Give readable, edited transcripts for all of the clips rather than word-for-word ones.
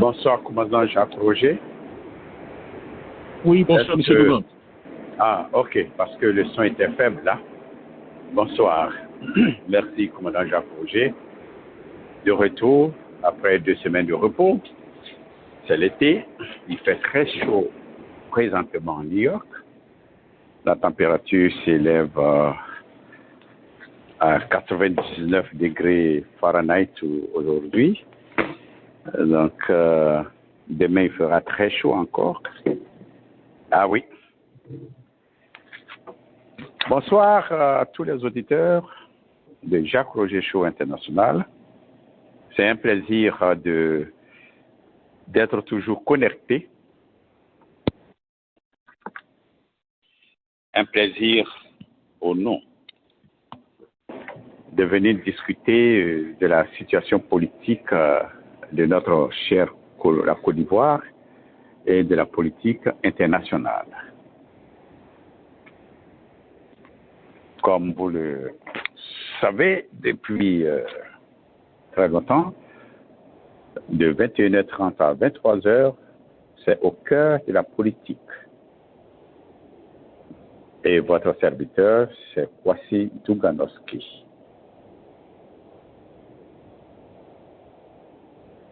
Bonsoir, commandant Jacques Roger. Oui, bonsoir, monsieur Dougan. Ah, ok, parce que le son était faible là. Bonsoir. Merci, commandant Jacques Roger. De retour après 2 semaines de repos. C'est l'été. Il fait très chaud présentement à New York. La température s'élève à 99 degrés Fahrenheit aujourd'hui. Donc, demain, il fera très chaud encore. Ah oui. Bonsoir à tous les auditeurs de Jacques Roger Show International. C'est un plaisir d'être toujours connecté. Un plaisir au nom de venir discuter de la situation politique de notre chère la Côte d'Ivoire et de la politique internationale. Comme vous le savez, depuis très longtemps, de 21h30 à 23h, c'est au cœur de la politique. Et votre serviteur, c'est Kwasi Douganowski.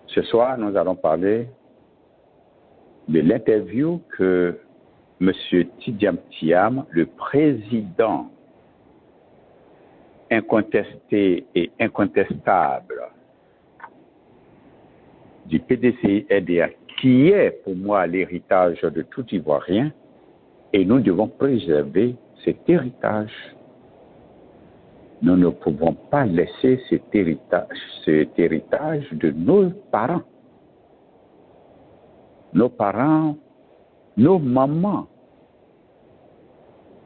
Ce soir, nous allons parler de l'interview que M. Tidiam Thiam, le président incontesté et incontestable du PDCI-RDA, qui est pour moi l'héritage de tout Ivoirien, et nous devons préserver cet héritage. Nous ne pouvons pas laisser cet héritage de nos parents. Nos parents, nos mamans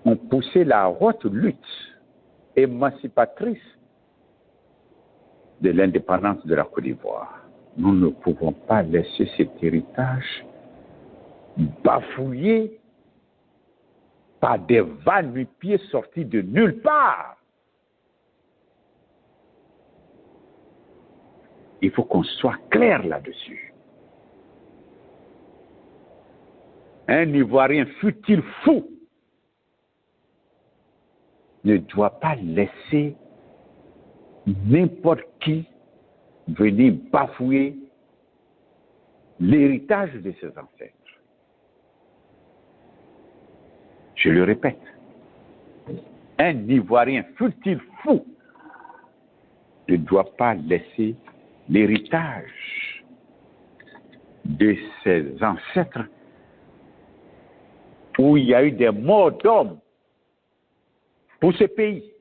ont poussé la haute lutte émancipatrice de l'indépendance de la Côte d'Ivoire. Nous ne pouvons pas laisser cet héritage bafouillé par des va-nu-pieds sortis de nulle part. Il faut qu'on soit clair là-dessus. Un Ivoirien, fût-il fou, ne doit pas laisser n'importe qui venir bafouer l'héritage de ses ancêtres. Je le répète, un Ivoirien, fût-il fou, ne doit pas laisser l'héritage de ses ancêtres où il y a eu des morts d'hommes pour ce pays.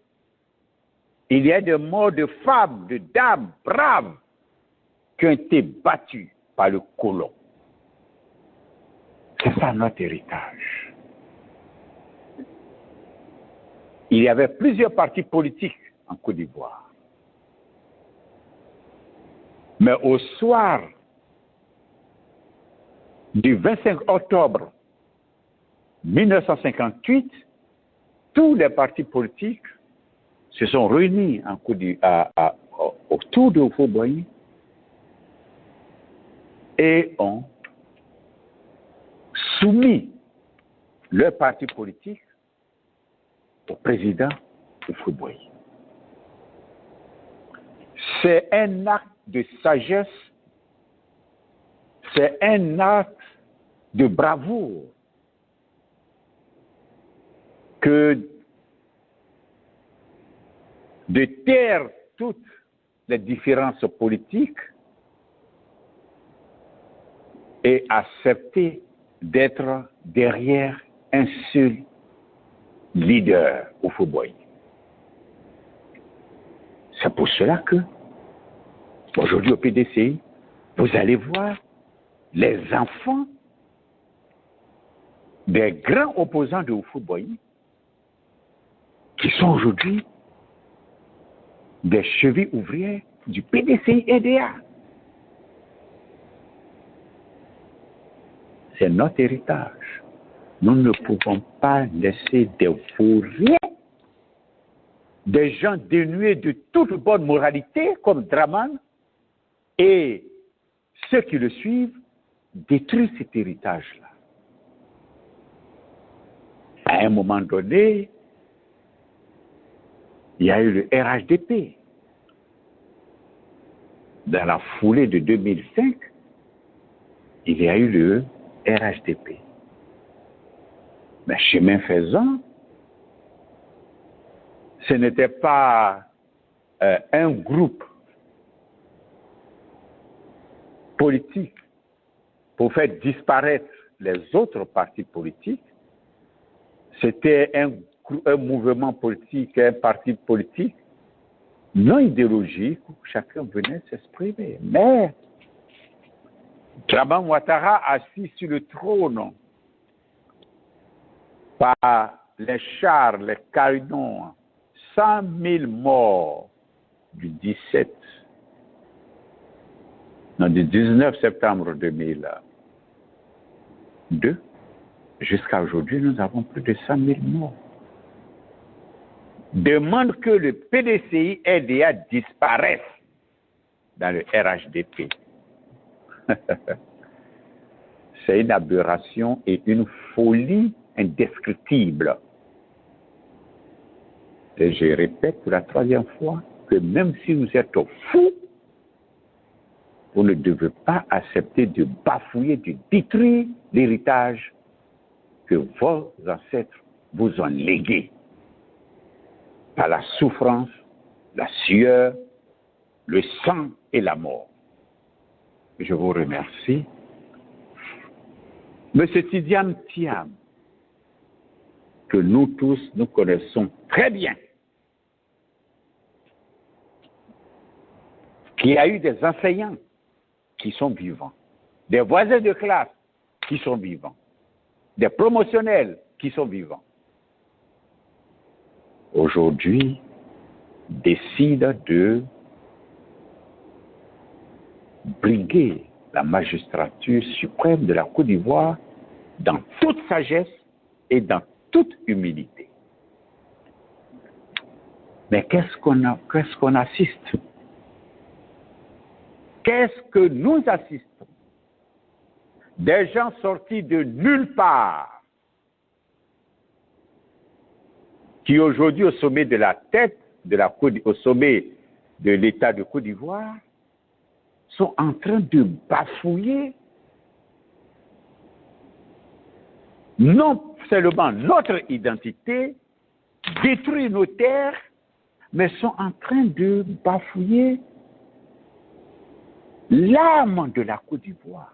Il y a des morts de femmes, de dames braves qui ont été battues par le colon. C'est ça notre héritage. Il y avait plusieurs partis politiques en Côte d'Ivoire. Mais au soir du 25 octobre 1958, tous les partis politiques se sont réunis autour de Houphouët-Boigny et ont soumis leur parti politique au président Houphouët-Boigny. C'est un acte de sagesse, c'est un acte de bravoure que de taire toutes les différences politiques et accepter d'être derrière un seul leader au Houphouët-Boigny. C'est pour cela que, aujourd'hui au PDCI, vous allez voir les enfants des grands opposants de Houphouët-Boigny qui sont aujourd'hui des chevilles ouvrières du PDCI-RDA. C'est notre héritage. Nous ne pouvons pas laisser des vauriens, des gens dénués de toute bonne moralité comme Draman et ceux qui le suivent détruisent cet héritage-là. À un moment donné, il y a eu le RHDP. Dans la foulée de 2005, il y a eu le RHDP. Mais chemin faisant, ce n'était pas un groupe politique pour faire disparaître les autres partis politiques. C'était un mouvement politique, un parti politique non idéologique où chacun venait s'exprimer. Mais Draman Ouattara, assis sur le trône par les chars, les canons, 100 000 morts du 19 septembre 2002, jusqu'à aujourd'hui, nous avons plus de 100 000 morts. Demande que le PDCI LDA disparaisse dans le RHDP. C'est une aberration et une folie indescriptible. Et je répète pour la troisième fois que même si vous êtes fou, vous ne devez pas accepter de bafouiller, de détruire l'héritage que vos ancêtres vous ont légué par la souffrance, la sueur, le sang et la mort. Je vous remercie. Monsieur Tidiane Thiam, que nous tous, nous connaissons très bien, qui a eu des enseignants qui sont vivants, des voisins de classe qui sont vivants, des promotionnels qui sont vivants. Aujourd'hui, décide de briguer la magistrature suprême de la Côte d'Ivoire dans toute sagesse et dans toute humilité. Mais qu'est-ce qu'on assiste? Qu'est-ce que nous assistons? Des gens sortis de nulle part, qui aujourd'hui au sommet de la tête au sommet de l'État de Côte d'Ivoire, sont en train de bafouiller non seulement notre identité, détruire nos terres, mais sont en train de bafouiller l'âme de la Côte d'Ivoire,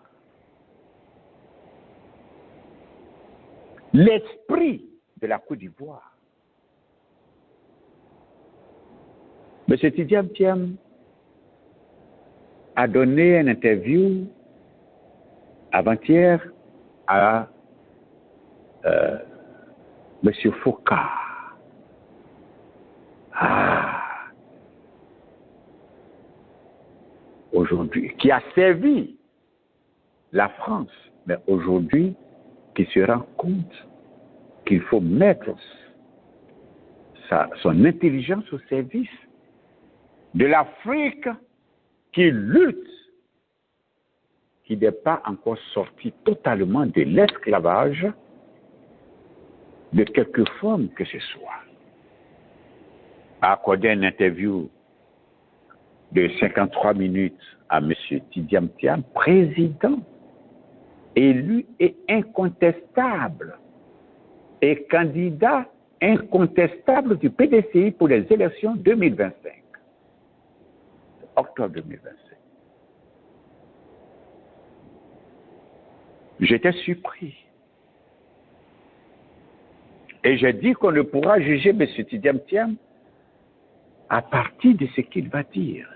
l'esprit de la Côte d'Ivoire. M. Tidiane Thiam a donné une interview avant-hier à M. Foucault. Aujourd'hui, qui a servi la France, mais aujourd'hui, qui se rend compte qu'il faut mettre son intelligence au service de l'Afrique qui lutte, qui n'est pas encore sorti totalement de l'esclavage de quelque forme que ce soit. A accordé une interview de 53 minutes à M. Tidiane Thiam, président élu et incontestable, et candidat incontestable du PDCI pour les élections 2025. Octobre 2025. J'étais surpris. Et j'ai dit qu'on ne pourra juger M. Tidiane Thiam à partir de ce qu'il va dire.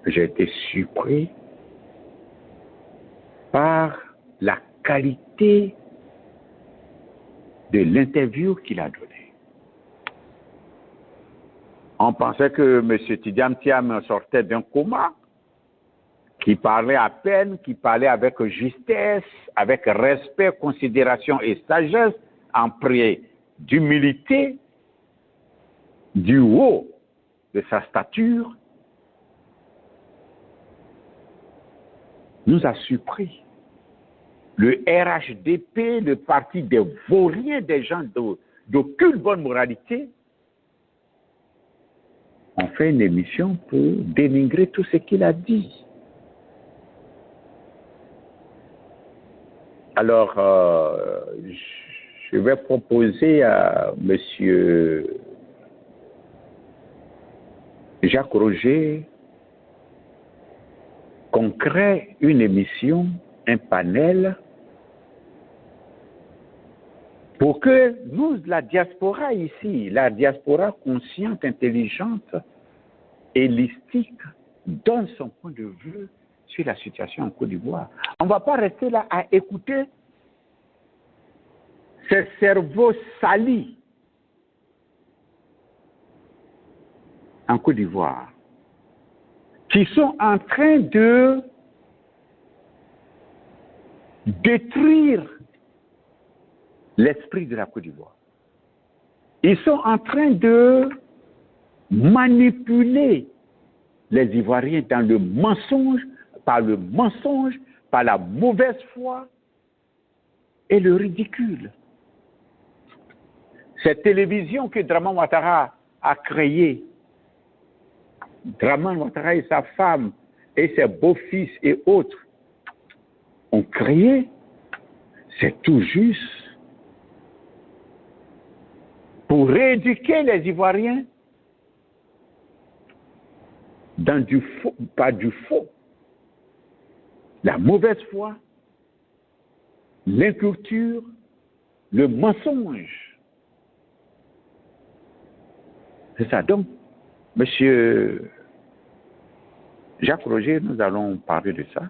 J'ai été surpris par la qualité de l'interview qu'il a donnée. On pensait que M. Tidiane Thiam sortait d'un coma, qui parlait à peine, qui parlait avec justesse, avec respect, considération et sagesse, empreint d'humilité, du haut de sa stature. nous a surpris. Le RHDP, le parti des vauriens, des gens d'aucune bonne moralité, ont fait une émission pour dénigrer tout ce qu'il a dit. Alors, je vais proposer à M. Jacques Roger qu'on crée une émission, un panel, pour que nous, la diaspora ici, la diaspora consciente, intelligente et listique, donne son point de vue sur la situation en Côte d'Ivoire. On ne va pas rester là à écouter ces cerveaux salis en Côte d'Ivoire qui sont en train de détruire l'esprit de la Côte d'Ivoire. Ils sont en train de manipuler les Ivoiriens dans le mensonge, par la mauvaise foi et le ridicule. Cette télévision que Draman Ouattara a créée, Draman Ouattara et sa femme et ses beaux-fils et autres ont créé, c'est tout juste pour rééduquer les Ivoiriens dans du faux, pas du faux, la mauvaise foi, l'inculture, le mensonge. C'est ça. Donc, Monsieur Jacques Roger, nous allons parler de ça.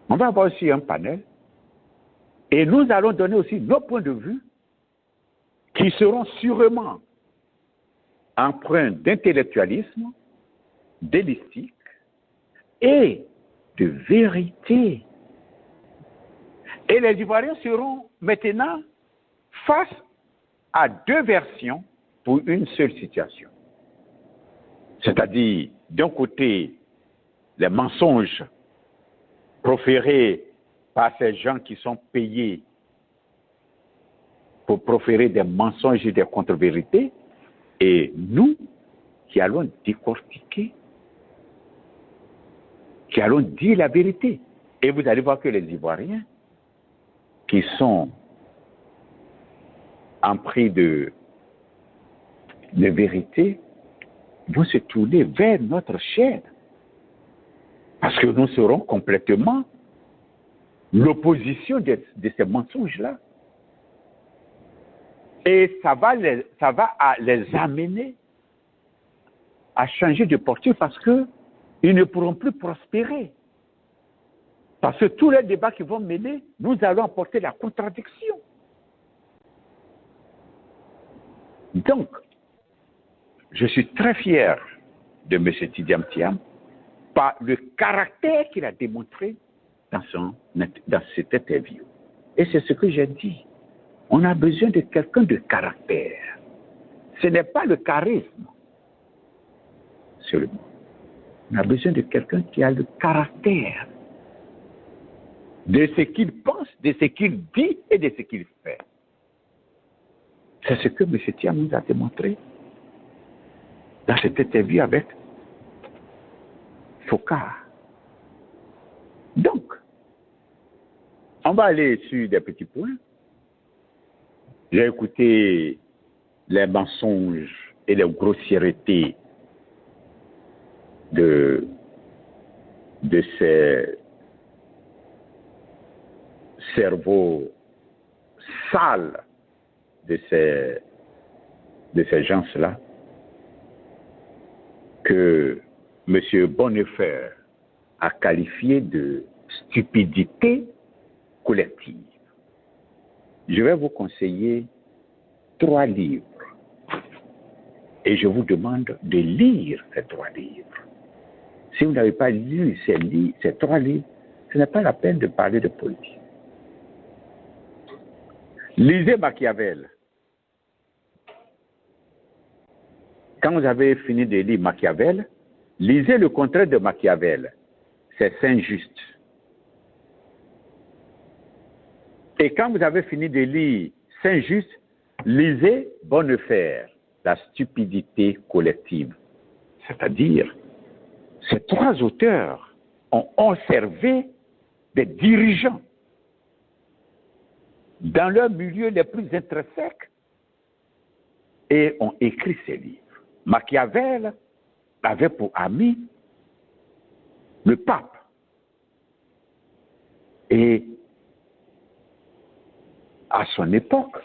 On va avoir aussi un panel et nous allons donner aussi nos points de vue qui seront sûrement empreints d'intellectualisme, d'élistique et de vérité. Et les Ivoiriens seront maintenant face à deux versions pour une seule situation. C'est-à-dire, d'un côté, les mensonges proférés par ces gens qui sont payés pour proférer des mensonges et des contre-vérités, et nous qui allons décortiquer, qui allons dire la vérité. Et vous allez voir que les Ivoiriens, qui sont en prix de vérité, vont se tourner vers notre chaîne. Parce que nous serons complètement l'opposition de ces mensonges-là. Et ça va les amener à changer de portée parce qu'ils ne pourront plus prospérer. Parce que tous les débats qu'ils vont mener, nous allons apporter la contradiction. Donc, je suis très fier de M. Tidiane Thiam par le caractère qu'il a démontré dans cette interview. Et c'est ce que j'ai dit. On a besoin de quelqu'un de caractère. Ce n'est pas le charisme seulement. On a besoin de quelqu'un qui a le caractère de ce qu'il pense, de ce qu'il dit et de ce qu'il fait. C'est ce que M. Thiam nous a démontré dans cette interview avec Focard. Donc, on va aller sur des petits points. J'ai écouté les mensonges et les grossièretés de ces cerveaux sales de ces gens-là que M. Bonnefer a qualifié de stupidité collective. Je vais vous conseiller 3 livres et je vous demande de lire ces 3 livres. Si vous n'avez pas lu ces 3 livres, ce n'est pas la peine de parler de politique. Lisez Machiavel. Quand vous avez fini de lire Machiavel, lisez le contraire de Machiavel. C'est Saint-Just. Et quand vous avez fini de lire Saint-Just, lisez Bonnefer, la stupidité collective. C'est-à-dire, ces trois auteurs ont observé des dirigeants dans leur milieu les plus intrinsèques et ont écrit ces livres. Machiavel avait pour ami le pape. Et à son époque,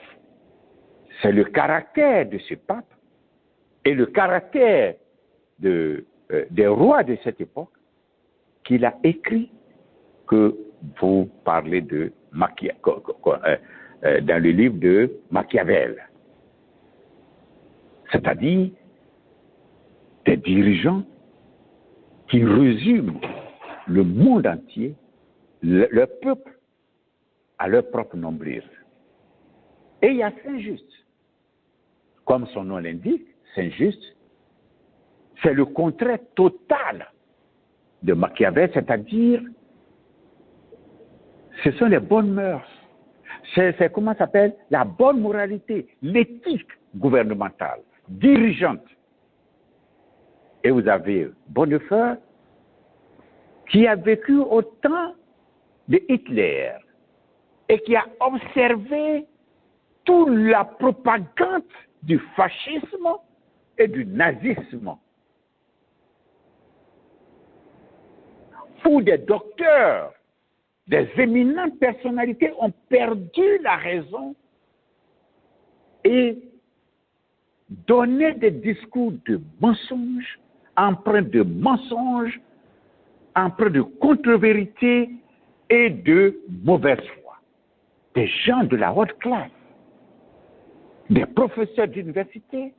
c'est le caractère de ce pape et le caractère des rois de cette époque qu'il a écrit que vous parlez de dans le livre de Machiavel. C'est-à-dire des dirigeants qui résument le monde entier, le peuple, à leur propre nombril. Et il y a Saint-Just. Comme son nom l'indique, Saint-Just, c'est le contraire total de Machiavel, c'est-à-dire, ce sont les bonnes mœurs. C'est comment ça s'appelle? La bonne moralité, l'éthique gouvernementale, dirigeante. Et vous avez Bonnefer, qui a vécu au temps de Hitler et qui a observé toute la propagande du fascisme et du nazisme, où des docteurs, des éminentes personnalités ont perdu la raison et donné des discours de mensonges, empreints de mensonges, empreints de contre-vérité et de mauvaise foi. Des gens de la haute classe, des professeurs d'université.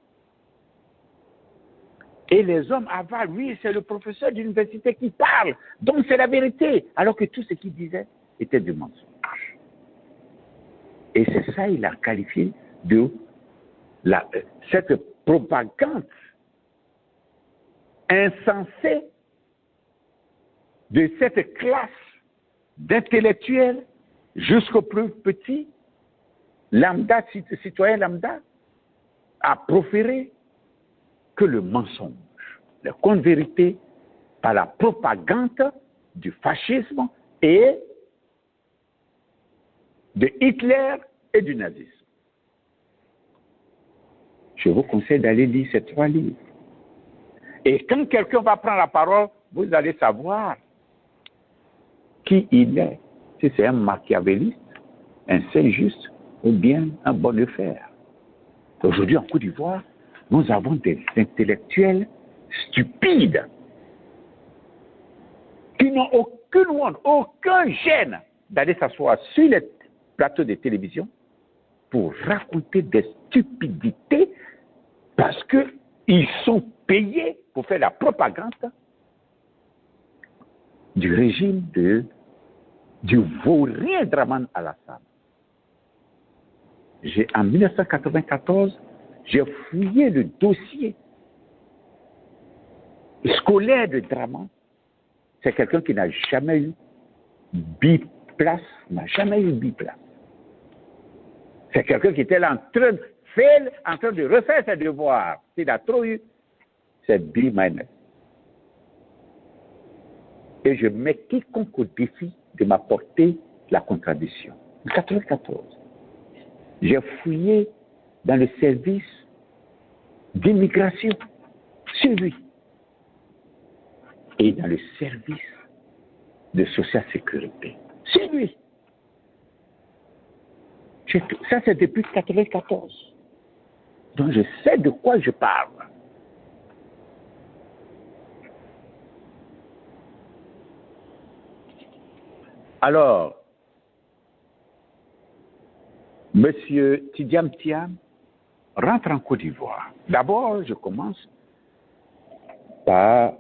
Et les hommes avalent, oui, c'est le professeur d'université qui parle, donc c'est la vérité, alors que tout ce qu'il disait était du mensonge. Et c'est ça, il a qualifié de cette propagande insensée de cette classe d'intellectuels jusqu'au plus petit, lambda, citoyen lambda, a proféré que le mensonge, la contre-vérité par la propagande du fascisme et de Hitler et du nazisme. Je vous conseille d'aller lire ces trois livres. Et quand quelqu'un va prendre la parole, vous allez savoir qui il est. Si c'est un machiavéliste, un Saint-Just ou bien un Bonnefer. Aujourd'hui, en Côte d'Ivoire, nous avons des intellectuels stupides qui n'ont aucune honte, aucun gêne d'aller s'asseoir sur les plateaux de télévision pour raconter des stupidités parce qu'ils sont payés pour faire la propagande du régime du vaurien Dramane Alassane. En 1994, j'ai fouillé le dossier scolaire de Dramane. C'est quelqu'un qui n'a jamais eu biplace, C'est quelqu'un qui était là en train de refaire ses devoirs. S'il a trop eu, c'est B-. Et je mets quiconque au défi de m'apporter la contradiction. En 1994, j'ai fouillé dans le service d'immigration sur lui et dans le service de social sécurité sur lui. Ça, c'est depuis 1994. Donc, je sais de quoi je parle. Alors, M. Tidiane Thiam rentre en Côte d'Ivoire. D'abord, je commence par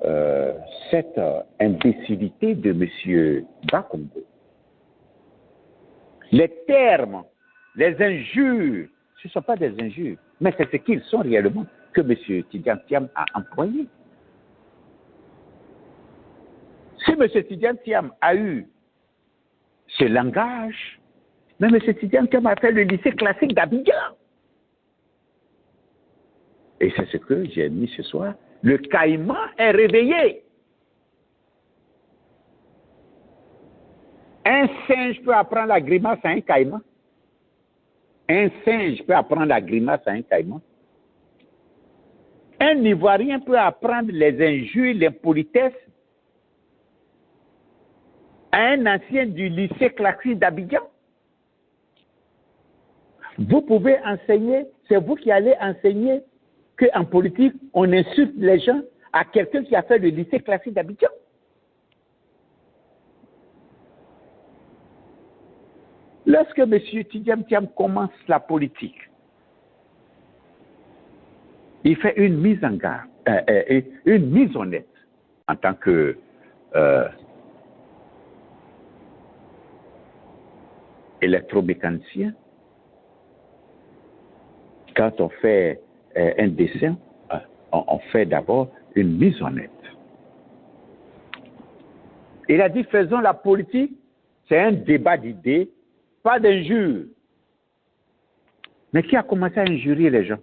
cette imbécilité de M. Bakongo. Les termes, les injures, ce ne sont pas des injures, mais c'est ce qu'ils sont réellement que M. Tidiane Thiam a employé. Si M. Tidiane Thiam a eu ce langage, Mais M. Tidiane Thiam a fait le lycée classique d'Abidjan. Et c'est ce que j'ai mis ce soir. Le caïman est réveillé. Un singe peut apprendre la grimace à un caïman. Un singe peut apprendre la grimace à un caïman. Un Ivoirien peut apprendre les injures, l'impolitesse à un ancien du lycée classique d'Abidjan. Vous pouvez enseigner, c'est vous qui allez enseigner qu'en politique, on insulte les gens à quelqu'un qui a fait le lycée classique d'Abidjan. Lorsque M. Tidiane Thiam commence la politique, il fait une mise en garde, une mise honnête en tant que électromécanicien. Quand on fait un dessin, on fait d'abord une mise honnête. Il a dit, faisons la politique, c'est un débat d'idées, pas d'injures. Mais qui a commencé à injurier les gens?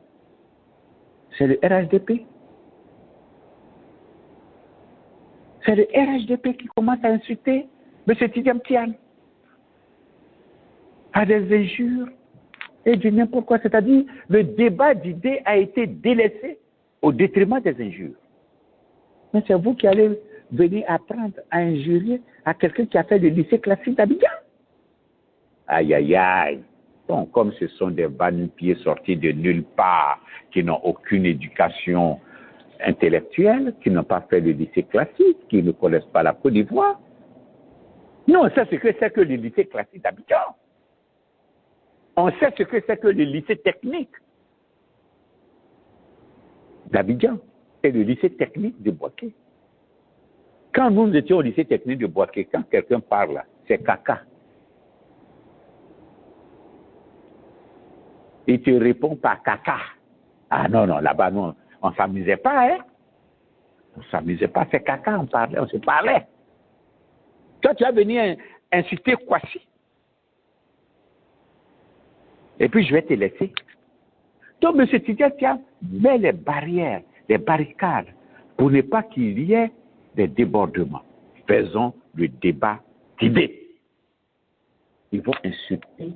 C'est le RHDP. C'est le RHDP qui commence à insulter M. Tidiane Thiam. À des injures et du n'importe quoi. C'est-à-dire, le débat d'idées a été délaissé au détriment des injures. Mais c'est vous qui allez venir apprendre à injurier à quelqu'un qui a fait le lycée classique d'Abidjan. Aïe, aïe, aïe. Bon, comme ce sont des va-nu-pieds sortis de nulle part, qui n'ont aucune éducation intellectuelle, qui n'ont pas fait le lycée classique, qui ne connaissent pas la Côte d'Ivoire. Non, c'est ce que c'est que le lycée classique d'Abidjan. On sait ce que c'est que le lycée technique d'Abidjan et le lycée technique de Bouaké. Quand nous étions au lycée technique de Bouaké, quand quelqu'un parle, c'est caca. Il te répond par caca. Ah non, non, là-bas, non, on ne s'amusait pas, hein. On ne s'amusait pas, c'est caca, on parlait, on se parlait. Toi, tu vas venir insulter Kwasi. Et puis, je vais te laisser. Donc, M. Tidiane Thiam met les barrières, les barricades, pour ne pas qu'il y ait des débordements. Faisons le débat d'idées. Ils vont insulter,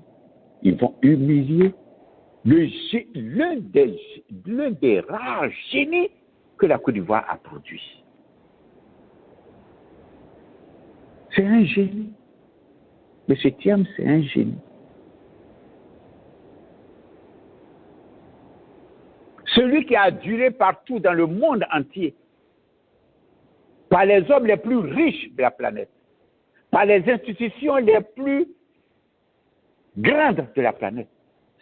ils vont humilier l'un des rares génies que la Côte d'Ivoire a produit. C'est un génie. M. Thiam, c'est un génie. Celui qui a duré partout dans le monde entier, par les hommes les plus riches de la planète, par les institutions les plus grandes de la planète.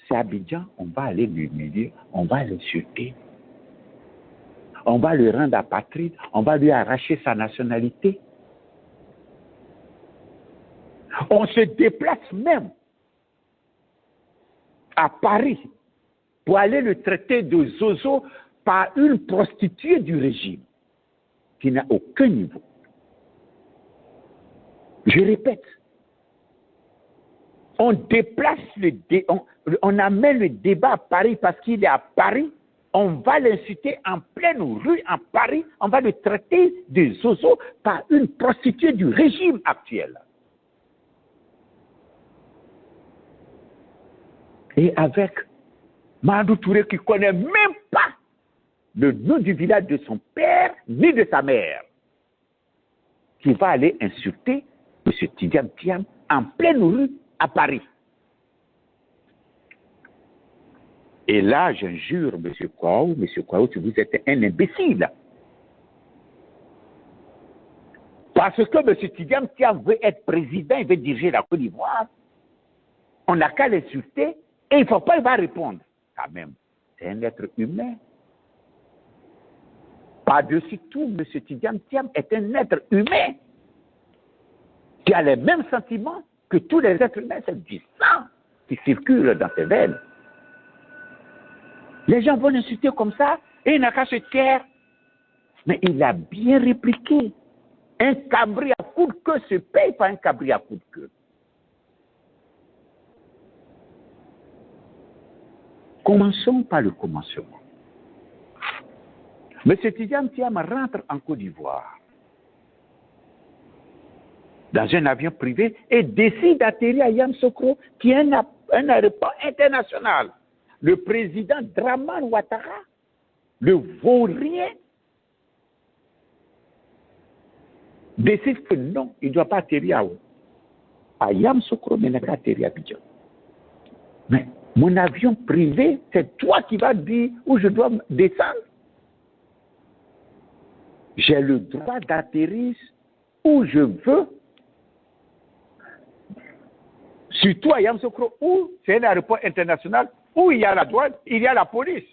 C'est Abidjan, on va aller l'humilier, on va l'insulter, on va le rendre apatride, on va lui arracher sa nationalité. On se déplace même à Paris pour aller le traiter de zozo par une prostituée du régime qui n'a aucun niveau. Je répète, on déplace on amène le débat à Paris parce qu'il est à Paris, on va l'inciter en pleine rue à Paris, on va le traiter de zozo par une prostituée du régime actuel. Et avec Mamadou Touré qui ne connaît même pas le nom du village de son père ni de sa mère, qui va aller insulter M. Tidiane Thiam en pleine rue à Paris. Et là, j'injure M. Kouaou, vous êtes un imbécile. Parce que M. Tidiane Thiam veut être président, il veut diriger la Côte d'Ivoire. On n'a qu'à l'insulter et il ne faut pas, il va répondre. Quand même, c'est un être humain. Par-dessus tout, M. Tidiane Thiam est un être humain qui a les mêmes sentiments que tous les êtres humains. C'est du sang qui circule dans ses veines. Les gens vont l'insulter comme ça et il n'a qu'à se taire. Mais il a bien répliqué. Un cabri à coup de queue se paye par un cabri à coup de queue. Commençons par le commencement. M. Tidjane Thiam rentre en Côte d'Ivoire dans un avion privé et décide d'atterrir à Yamoussoukro, qui est un aéroport international. Le président Dramane Ouattara, le vaurien, décide que non, il ne doit pas atterrir à Yamoussoukro, mais il n'a qu'à atterrir à Abidjan. Mais mon avion privé, c'est toi qui vas dire où je dois descendre. J'ai le droit d'atterrir où je veux. Surtout à Yamoussoukro, où c'est un aéroport international, où il y a la douane, il y a la police.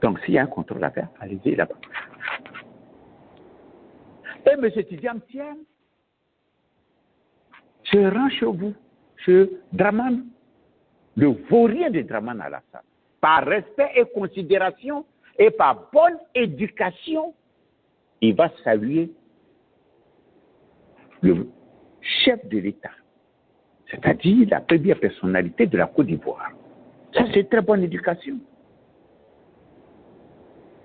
Donc, s'il y a un contrôle à faire, allez-y là-bas. Et M. Tidjane Thiam se rend chez vous, chez Dramane, le vaurien de Dramane Alassane. Par respect et considération et par bonne éducation, il va saluer le chef de l'État, c'est-à-dire la première personnalité de la Côte d'Ivoire. Ça, c'est très bonne éducation.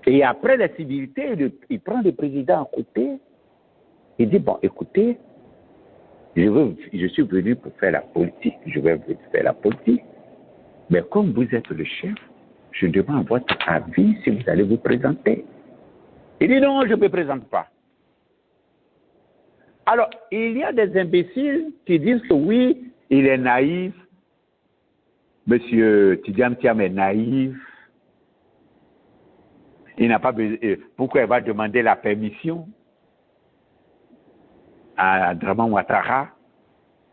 Et après la civilité, il prend le président à côté, il dit, bon, écoutez, je suis venu pour faire la politique, je vais faire la politique, mais comme vous êtes le chef, je demande votre avis si vous allez vous présenter. Il dit, non, je ne me présente pas. Alors, il y a des imbéciles qui disent que oui, il est naïf, M. Tidjane Thiam est naïf, il n'a pas besoin, pourquoi il va demander la permission à Dramane Ouattara?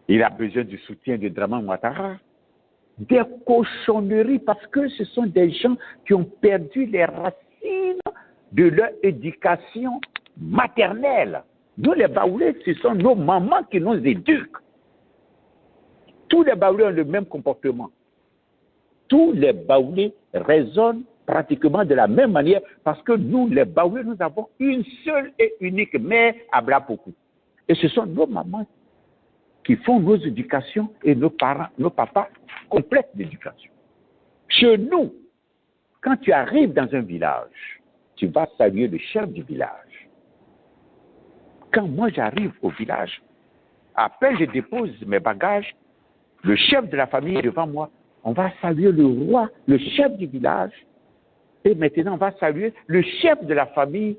Il a besoin du soutien de Dramane Ouattara. Des cochonneries, parce que ce sont des gens qui ont perdu les racines de leur éducation maternelle. Nous, les Baoulés, ce sont nos mamans qui nous éduquent. Tous les Baoulés ont le même comportement. Tous les Baoulés raisonnent pratiquement de la même manière parce que nous, les Baoulés, nous avons une seule et unique mère à Blapokou. Et ce sont nos mamans qui font nos éducations et nos parents, nos papas complètent l'éducation. Chez nous, quand tu arrives dans un village, tu vas saluer le chef du village. Quand moi j'arrive au village, après je dépose mes bagages, le chef de la famille est devant moi, on va saluer le roi, le chef du village, et maintenant on va saluer le chef de la famille,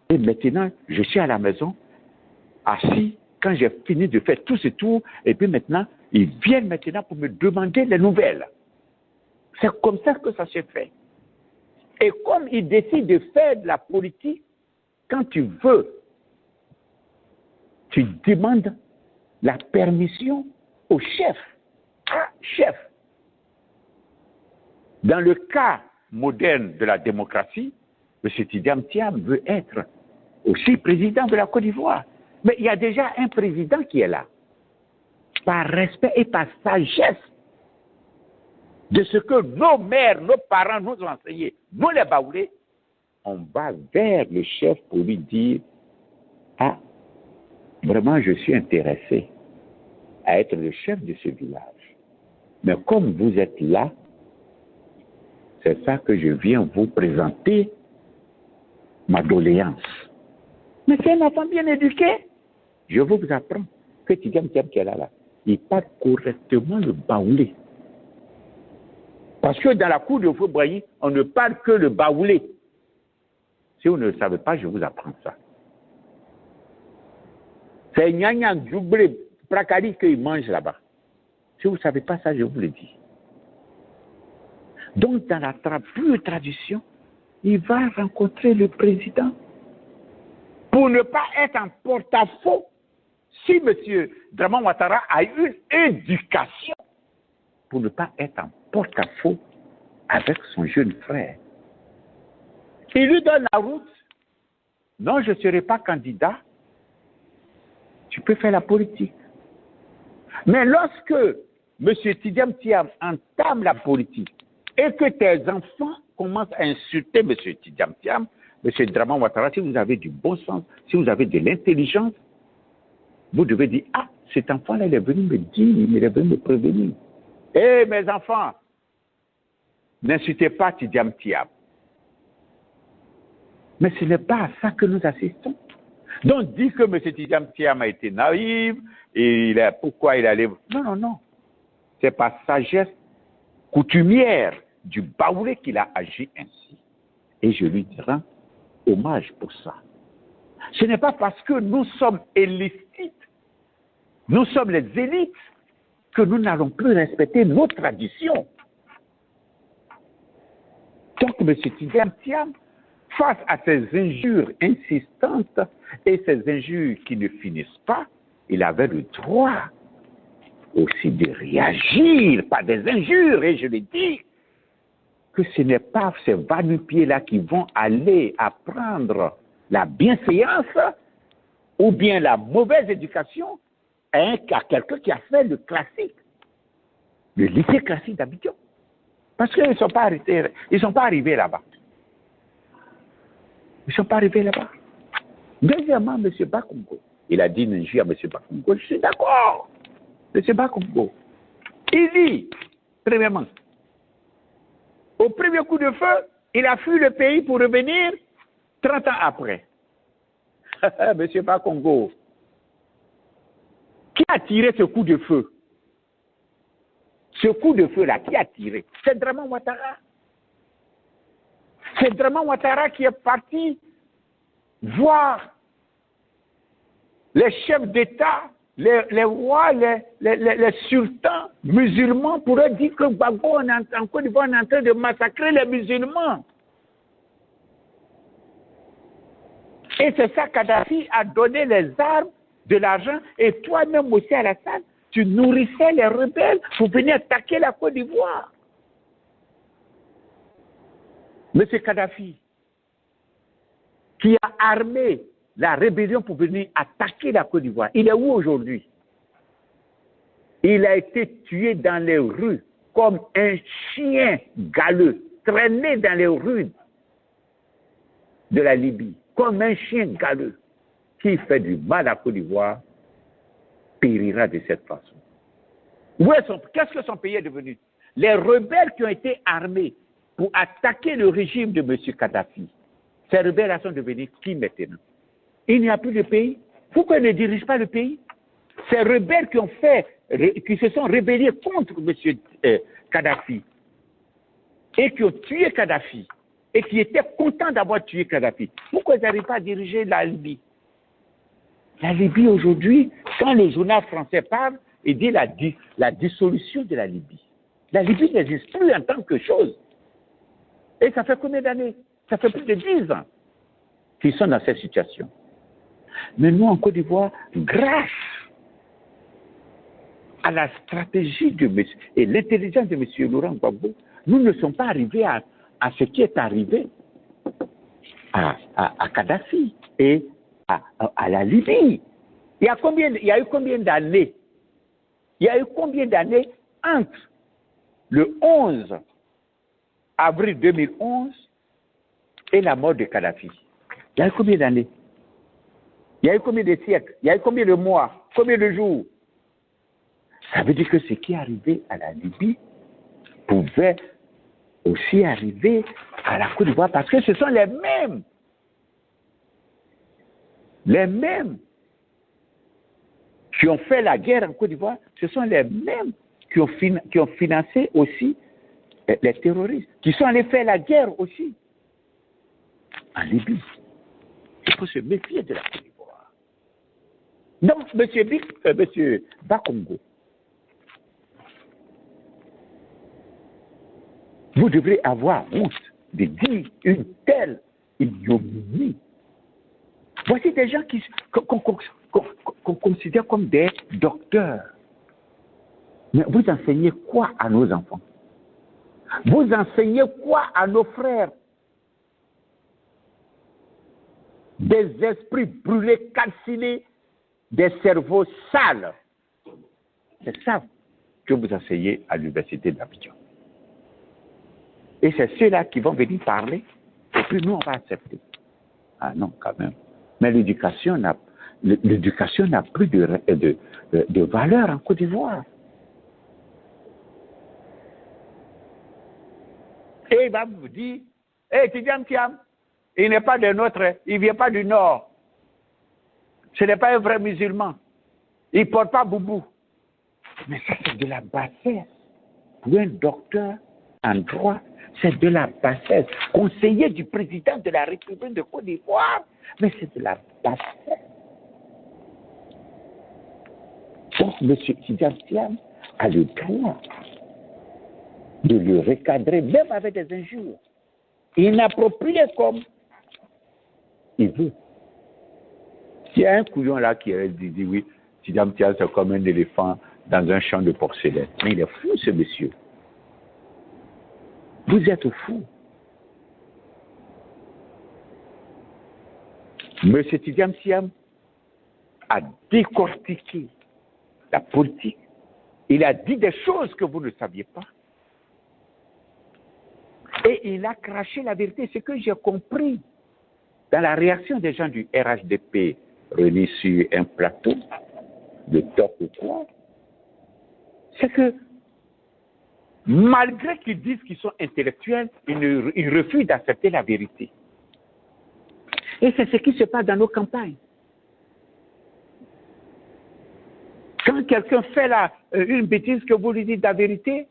et maintenant je suis à la maison, assis, quand j'ai fini de faire tout ce tour, et puis maintenant, ils viennent maintenant pour me demander les nouvelles. C'est comme ça que ça s'est fait. Et comme ils décident de faire de la politique, quand tu veux, tu demandes la permission au chef. Ah, chef. Dans le cas moderne de la démocratie, M. Tidjane Thiam veut être aussi président de la Côte d'Ivoire. Mais il y a déjà un président qui est là. Par respect et par sagesse de ce que nos mères, nos parents nous ont enseigné, nous les Baoulés, on va vers le chef pour lui dire, ah, vraiment je suis intéressé à être le chef de ce village. Mais comme vous êtes là, c'est ça que je viens vous présenter ma doléance. Mais c'est un enfant bien éduqué. Je veux vous apprendre que Tidjane Thiam qui est là, il parle correctement le baoulé. Parce que dans la cour de Foubrayi, on ne parle que le baoulé. Si vous ne le savez pas, je vous apprends ça. C'est Nyanyang Djoublé, Prakali qu'ils mangent là-bas. Si vous ne savez pas ça, je vous le dis. Donc, dans la pure tradition, il va rencontrer le président pour ne pas être en porte-à-faux. Si M. Dramane Ouattara a une éducation, pour ne pas être en porte-à-faux avec son jeune frère. Il lui donne la route. Non, je ne serai pas candidat. Tu peux faire la politique. Mais lorsque M. Tidjane Thiam entame la politique et que tes enfants commencent à insulter M. Tidjane Thiam, M. Dramane Ouattara, si vous avez du bon sens, si vous avez de l'intelligence, vous devez dire, ah, cet enfant-là, il est venu me dire, il est venu me prévenir. Eh, mes enfants, n'insultez pas Tidiam Thiam. Mais ce n'est pas à ça que nous assistons. Donc, dit que M. Tidiam Thiam a été naïf, et pourquoi il allait... Non, non, non. C'est par sagesse coutumière du Baoulé qu'il a agi ainsi. Et je lui rends hommage pour ça. Ce n'est pas parce que nous sommes élitistes, nous sommes les élites, que nous n'allons plus respecter nos traditions. Donc, M. Tidiam Thiam, face à ces injures insistantes et ces injures qui ne finissent pas, il avait le droit aussi de réagir par des injures. Et je l'ai dit, que ce n'est pas ces va-nu-pieds-là qui vont aller apprendre la bienséance ou bien la mauvaise éducation à quelqu'un qui a fait le classique, le lycée classique d'Abidjan. Parce qu'ils ne sont pas arrivés là-bas. Ils ne sont pas arrivés là-bas. Deuxièmement, M. Bakongo, il a dit une injure à M. Bakongo, je suis d'accord. M. Bakongo, il dit, premièrement, au premier coup de feu, il a fui le pays pour revenir 30 ans après. M. Bakongo, qui a tiré ce coup de feu? Ce coup de feu-là, qui a tiré? C'est Draman Ouattara. C'est Draman Ouattara qui est parti voir les chefs d'État, les rois, les sultans musulmans pour leur dire que Gbagbo, en Côte d'Ivoire, on est en train de massacrer les musulmans. Et c'est ça, Kadhafi a donné les armes, de l'argent, et toi-même aussi Alassane, tu nourrissais les rebelles pour venir attaquer la Côte d'Ivoire. Monsieur Kadhafi, qui a armé la rébellion pour venir attaquer la Côte d'Ivoire, il est où aujourd'hui? Il a été tué dans les rues comme un chien galeux, traîné dans les rues de la Libye, comme un chien galeux. Qui fait du mal à la Côte d'Ivoire périra de cette façon. Qu'est-ce que son pays est devenu? Les rebelles qui ont été armés pour attaquer le régime de M. Kadhafi, ces rebelles sont devenus qui maintenant? Il n'y a plus de pays. Pourquoi ils ne dirigent pas le pays? Ces rebelles qui se sont rébellés contre M. Kadhafi et qui ont tué Kadhafi et qui étaient contents d'avoir tué Kadhafi, pourquoi ils n'arrivent pas à diriger la Libye? La Libye aujourd'hui, quand le journal français parle, il dit la dissolution de la Libye. La Libye n'existe plus en tant que chose. Et ça fait combien d'années? Ça fait plus de 10 ans qu'ils sont dans cette situation. Mais nous, en Côte d'Ivoire, grâce à la stratégie de M. et l'intelligence de M. Laurent Gbagbo, nous ne sommes pas arrivés à ce qui est arrivé à Kadhafi et à la Libye. Il y a eu combien d'années? Il y a eu combien d'années entre le 11 avril 2011 et la mort de Kadhafi? Il y a eu combien d'années? Il y a eu combien de siècles? Il y a eu combien de mois? Combien de jours? Ça veut dire que ce qui est arrivé à la Libye pouvait aussi arriver à la Côte d'Ivoire parce que ce sont les mêmes qui ont fait la guerre en Côte d'Ivoire, ce sont les mêmes qui ont financé aussi les terroristes, qui sont allés faire la guerre aussi en Libye. Il faut se méfier de la Côte d'Ivoire. Donc, M. Bakongo, vous devrez avoir honte de dire une telle ignominie. Voici des gens qu'on considère comme des docteurs. Mais vous enseignez quoi à nos enfants? Vous enseignez quoi à nos frères? Des esprits brûlés, calcinés, des cerveaux sales. C'est ça que vous enseignez à l'université d'Abidjan. Et c'est ceux-là qui vont venir parler, et puis nous, on va accepter. Ah non, quand même. Mais l'éducation l'éducation n'a plus de valeur en Côte d'Ivoire. Et il va vous dire, Tidiam Thiam, il n'est pas des nôtres, il ne vient pas du Nord. Ce n'est pas un vrai musulman. Il ne porte pas boubou. Mais ça, c'est de la bassesse. Pour un docteur en droit, c'est de la bassesse. Conseiller du président de la République de Côte d'Ivoire, mais c'est de la bassesse. Donc, M. Tidiam Thiam a le droit de le recadrer, même avec des injures. Inapproprié comme il veut. Il y a un couillon là qui dit oui, Tidiam Thiam, c'est comme un éléphant dans un champ de porcelaine. Mais il est fou, ce monsieur. Vous êtes fou. M. Tidiam Thiam a décortiqué la politique. Il a dit des choses que vous ne saviez pas. Et il a craché la vérité. Ce que j'ai compris dans la réaction des gens du RHDP réunis sur un plateau de top ou quoi, c'est que malgré qu'ils disent qu'ils sont intellectuels, ils refusent d'accepter la vérité. Et c'est ce qui se passe dans nos campagnes. Quand quelqu'un fait une bêtise que vous lui dites la vérité,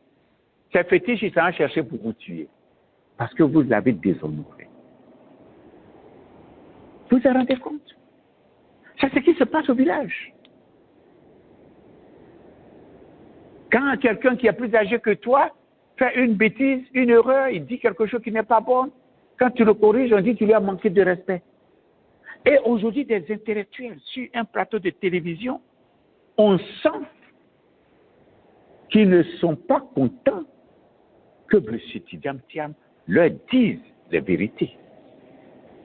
c'est fétiche, il s'en va chercher pour vous tuer. Parce que vous l'avez déshonoré. Vous vous rendez compte? C'est ce qui se passe au village. Quand quelqu'un qui est plus âgé que toi fait une bêtise, une erreur, il dit quelque chose qui n'est pas bon, quand tu le corriges, on dit qu'il lui a manqué de respect. Et aujourd'hui, des intellectuels sur un plateau de télévision, on sent qu'ils ne sont pas contents que M. Tidiam Thiam leur dise les vérités.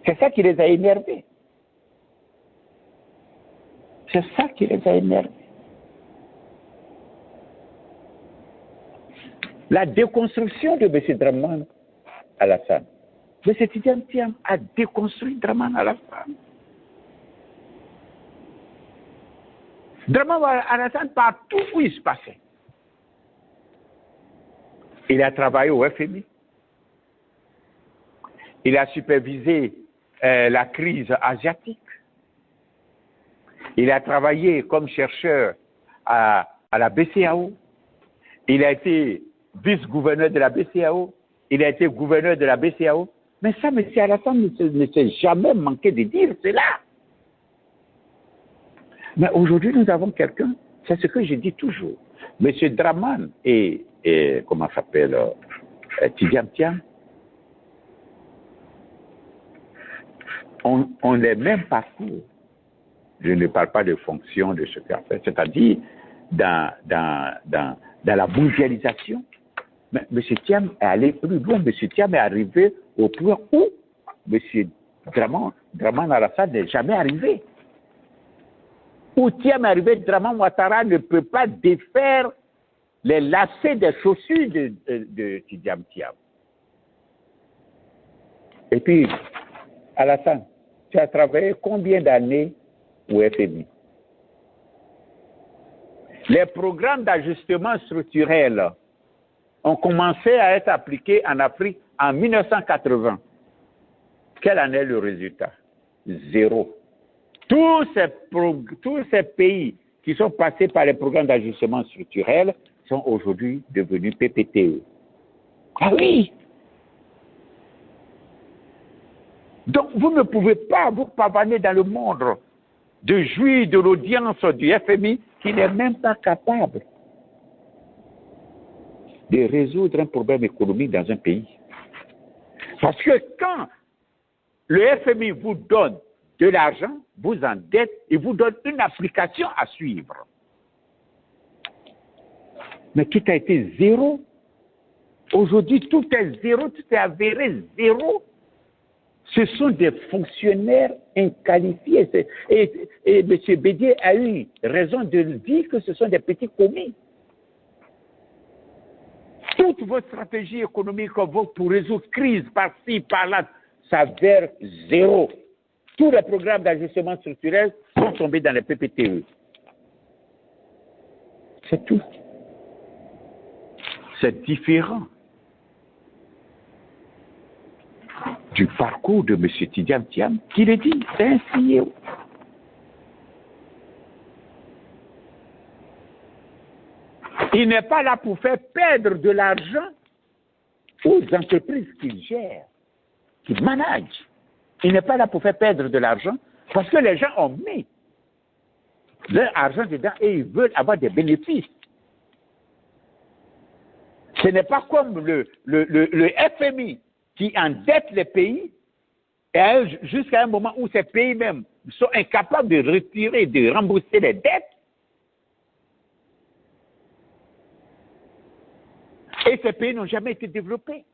C'est ça qui les a énervés. C'est ça qui les a énervés. La déconstruction de M. Draman Alassane. M. Tidiam Thiam a déconstruit Draman Alassane. Draman Alassane, partout où il se passait. Il a travaillé au FMI. Il a supervisé la crise asiatique. Il a travaillé comme chercheur à la BCAO. Il a été vice-gouverneur de la BCAO. Il a été gouverneur de la BCAO. Mais ça, M. Alassane ne s'est jamais manqué de dire cela. Mais aujourd'hui, nous avons quelqu'un, c'est ce que je dis toujours. M. Draman et comment s'appelle, Tidiam Thiam, on les mêmes parcours. Je ne parle pas de fonction de ce qu'a fait, c'est-à-dire dans la mondialisation. Mais M. Thiam est allé plus loin. M. Thiam est arrivé au point où M. Draman Alassane n'est jamais arrivé. Où Thiam est arrivé, Draman Ouattara ne peut pas défaire les lacets des chaussures de Tidiam Thiam. Et puis, Alassane, tu as travaillé combien d'années au FMI? Les programmes d'ajustement structurel ont commencé à être appliqués en Afrique en 1980. Quel en est le résultat? Zéro. Tous ces pays qui sont passés par les programmes d'ajustement structurel sont aujourd'hui devenus PPTE. Ah oui! Donc, vous ne pouvez pas vous pavaner dans le monde de jouir de l'audience du FMI qui n'est même pas capable de résoudre un problème économique dans un pays. Parce que quand le FMI vous donne de l'argent, vous endette et vous donne une application à suivre. Mais tout a été zéro. Aujourd'hui, tout est zéro, tout est avéré zéro. Ce sont des fonctionnaires inqualifiés. Et M. Bédier a eu raison de dire que ce sont des petits commis. Toute votre stratégie économique pour résoudre crise par-ci, par-là, s'avère zéro. Tous les programmes d'ajustement structurel sont tombés dans les PPTE. C'est tout. C'est différent du parcours de M. Tidiane Thiam qui le dit, c'est un CEO. Il n'est pas là pour faire perdre de l'argent aux entreprises qu'il gère, qu'il manage. Il n'est pas là pour faire perdre de l'argent parce que les gens ont mis leur argent dedans et ils veulent avoir des bénéfices. Ce n'est pas comme le FMI qui endette les pays jusqu'à un moment où ces pays même sont incapables de retirer, de rembourser les dettes. Et ces pays n'ont jamais été développés.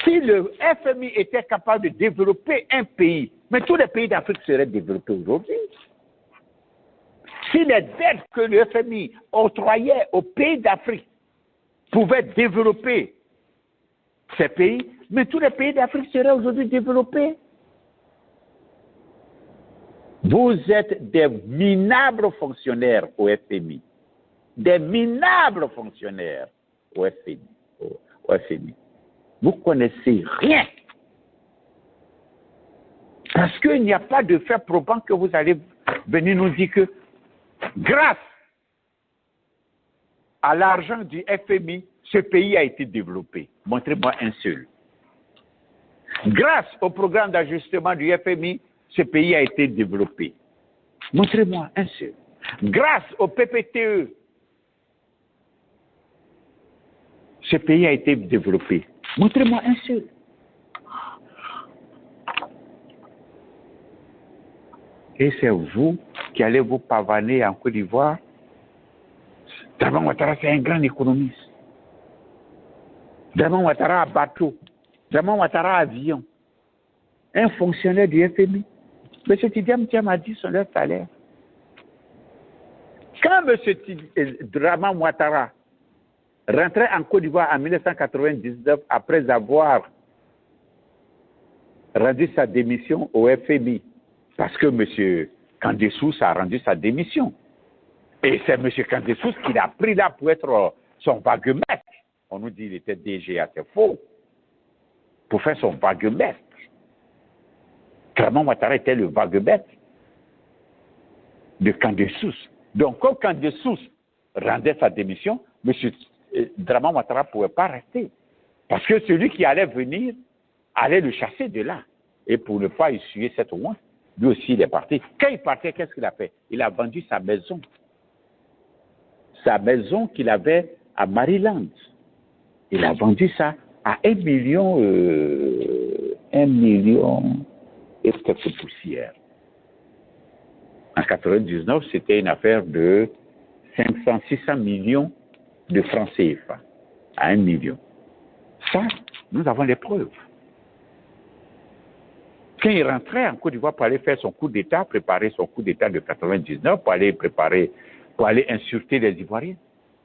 Si le FMI était capable de développer un pays, mais tous les pays d'Afrique seraient développés aujourd'hui. Si les dettes que le FMI octroyait aux pays d'Afrique pouvaient développer ces pays, mais tous les pays d'Afrique seraient aujourd'hui développés. Vous êtes des minables fonctionnaires au FMI. Des minables fonctionnaires au FMI. Vous ne connaissez rien. Parce qu'il n'y a pas de fait probant que vous allez venir nous dire que grâce à l'argent du FMI, ce pays a été développé. Montrez-moi un seul. Grâce au programme d'ajustement du FMI, ce pays a été développé. Montrez-moi un seul. Grâce au PPTE, ce pays a été développé. Montrez-moi un seul. Et c'est vous qui allez vous pavaner en Côte d'Ivoire. Draman Ouattara, c'est un grand économiste. Draman Ouattara a bateau. Draman Ouattara a avion. Un fonctionnaire du FMI. M. Tidiane Thiam a dit sur leur salaire. Quand M. Draman Ouattara rentrait en Côte d'Ivoire en 1999 après avoir rendu sa démission au FMI, parce que M. Kandé-Sous a rendu sa démission. Et c'est M. Kandé-Sous qui l'a pris là pour être son vague-maître. On nous dit qu'il était DGA, c'est faux. Pour faire son vague-maître. Draman Ouattara était le vague-maître de Kandé-Sous. Donc, quand Kandé-Sous rendait sa démission, M. Draman Ouattara ne pouvait pas rester. Parce que celui qui allait venir allait le chasser de là. Et pour ne pas essuyer cette honte, lui aussi il est parti. Quand il partait, qu'est-ce qu'il a fait? Il a vendu sa maison. Sa maison qu'il avait à Maryland. Il a vendu ça à 1 million et quelques poussières. En 1999, c'était une affaire de 600 millions de francs CFA à 1 million. Ça, nous avons les preuves. Quand il rentrait en Côte d'Ivoire pour aller faire son coup d'État, préparer son coup d'État de 1999, pour aller insulter les Ivoiriens,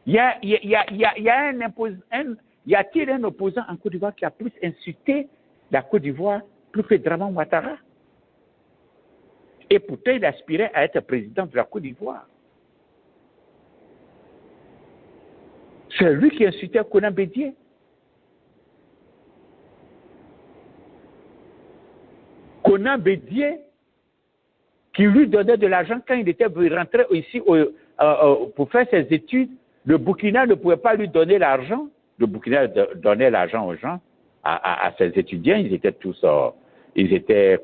y a-t-il un opposant en Côte d'Ivoire qui a plus insulté la Côte d'Ivoire plus que Draman Ouattara? Et pourtant, il aspirait à être président de la Côte d'Ivoire. C'est lui qui insultait Konan Bédié. Konan Bédié, qui lui donnait de l'argent quand il était rentré ici pour faire ses études. Le Burkina ne pouvait pas lui donner l'argent. Le Burkina donnait l'argent aux gens, à ses étudiants. Ils étaient tous, ils étaient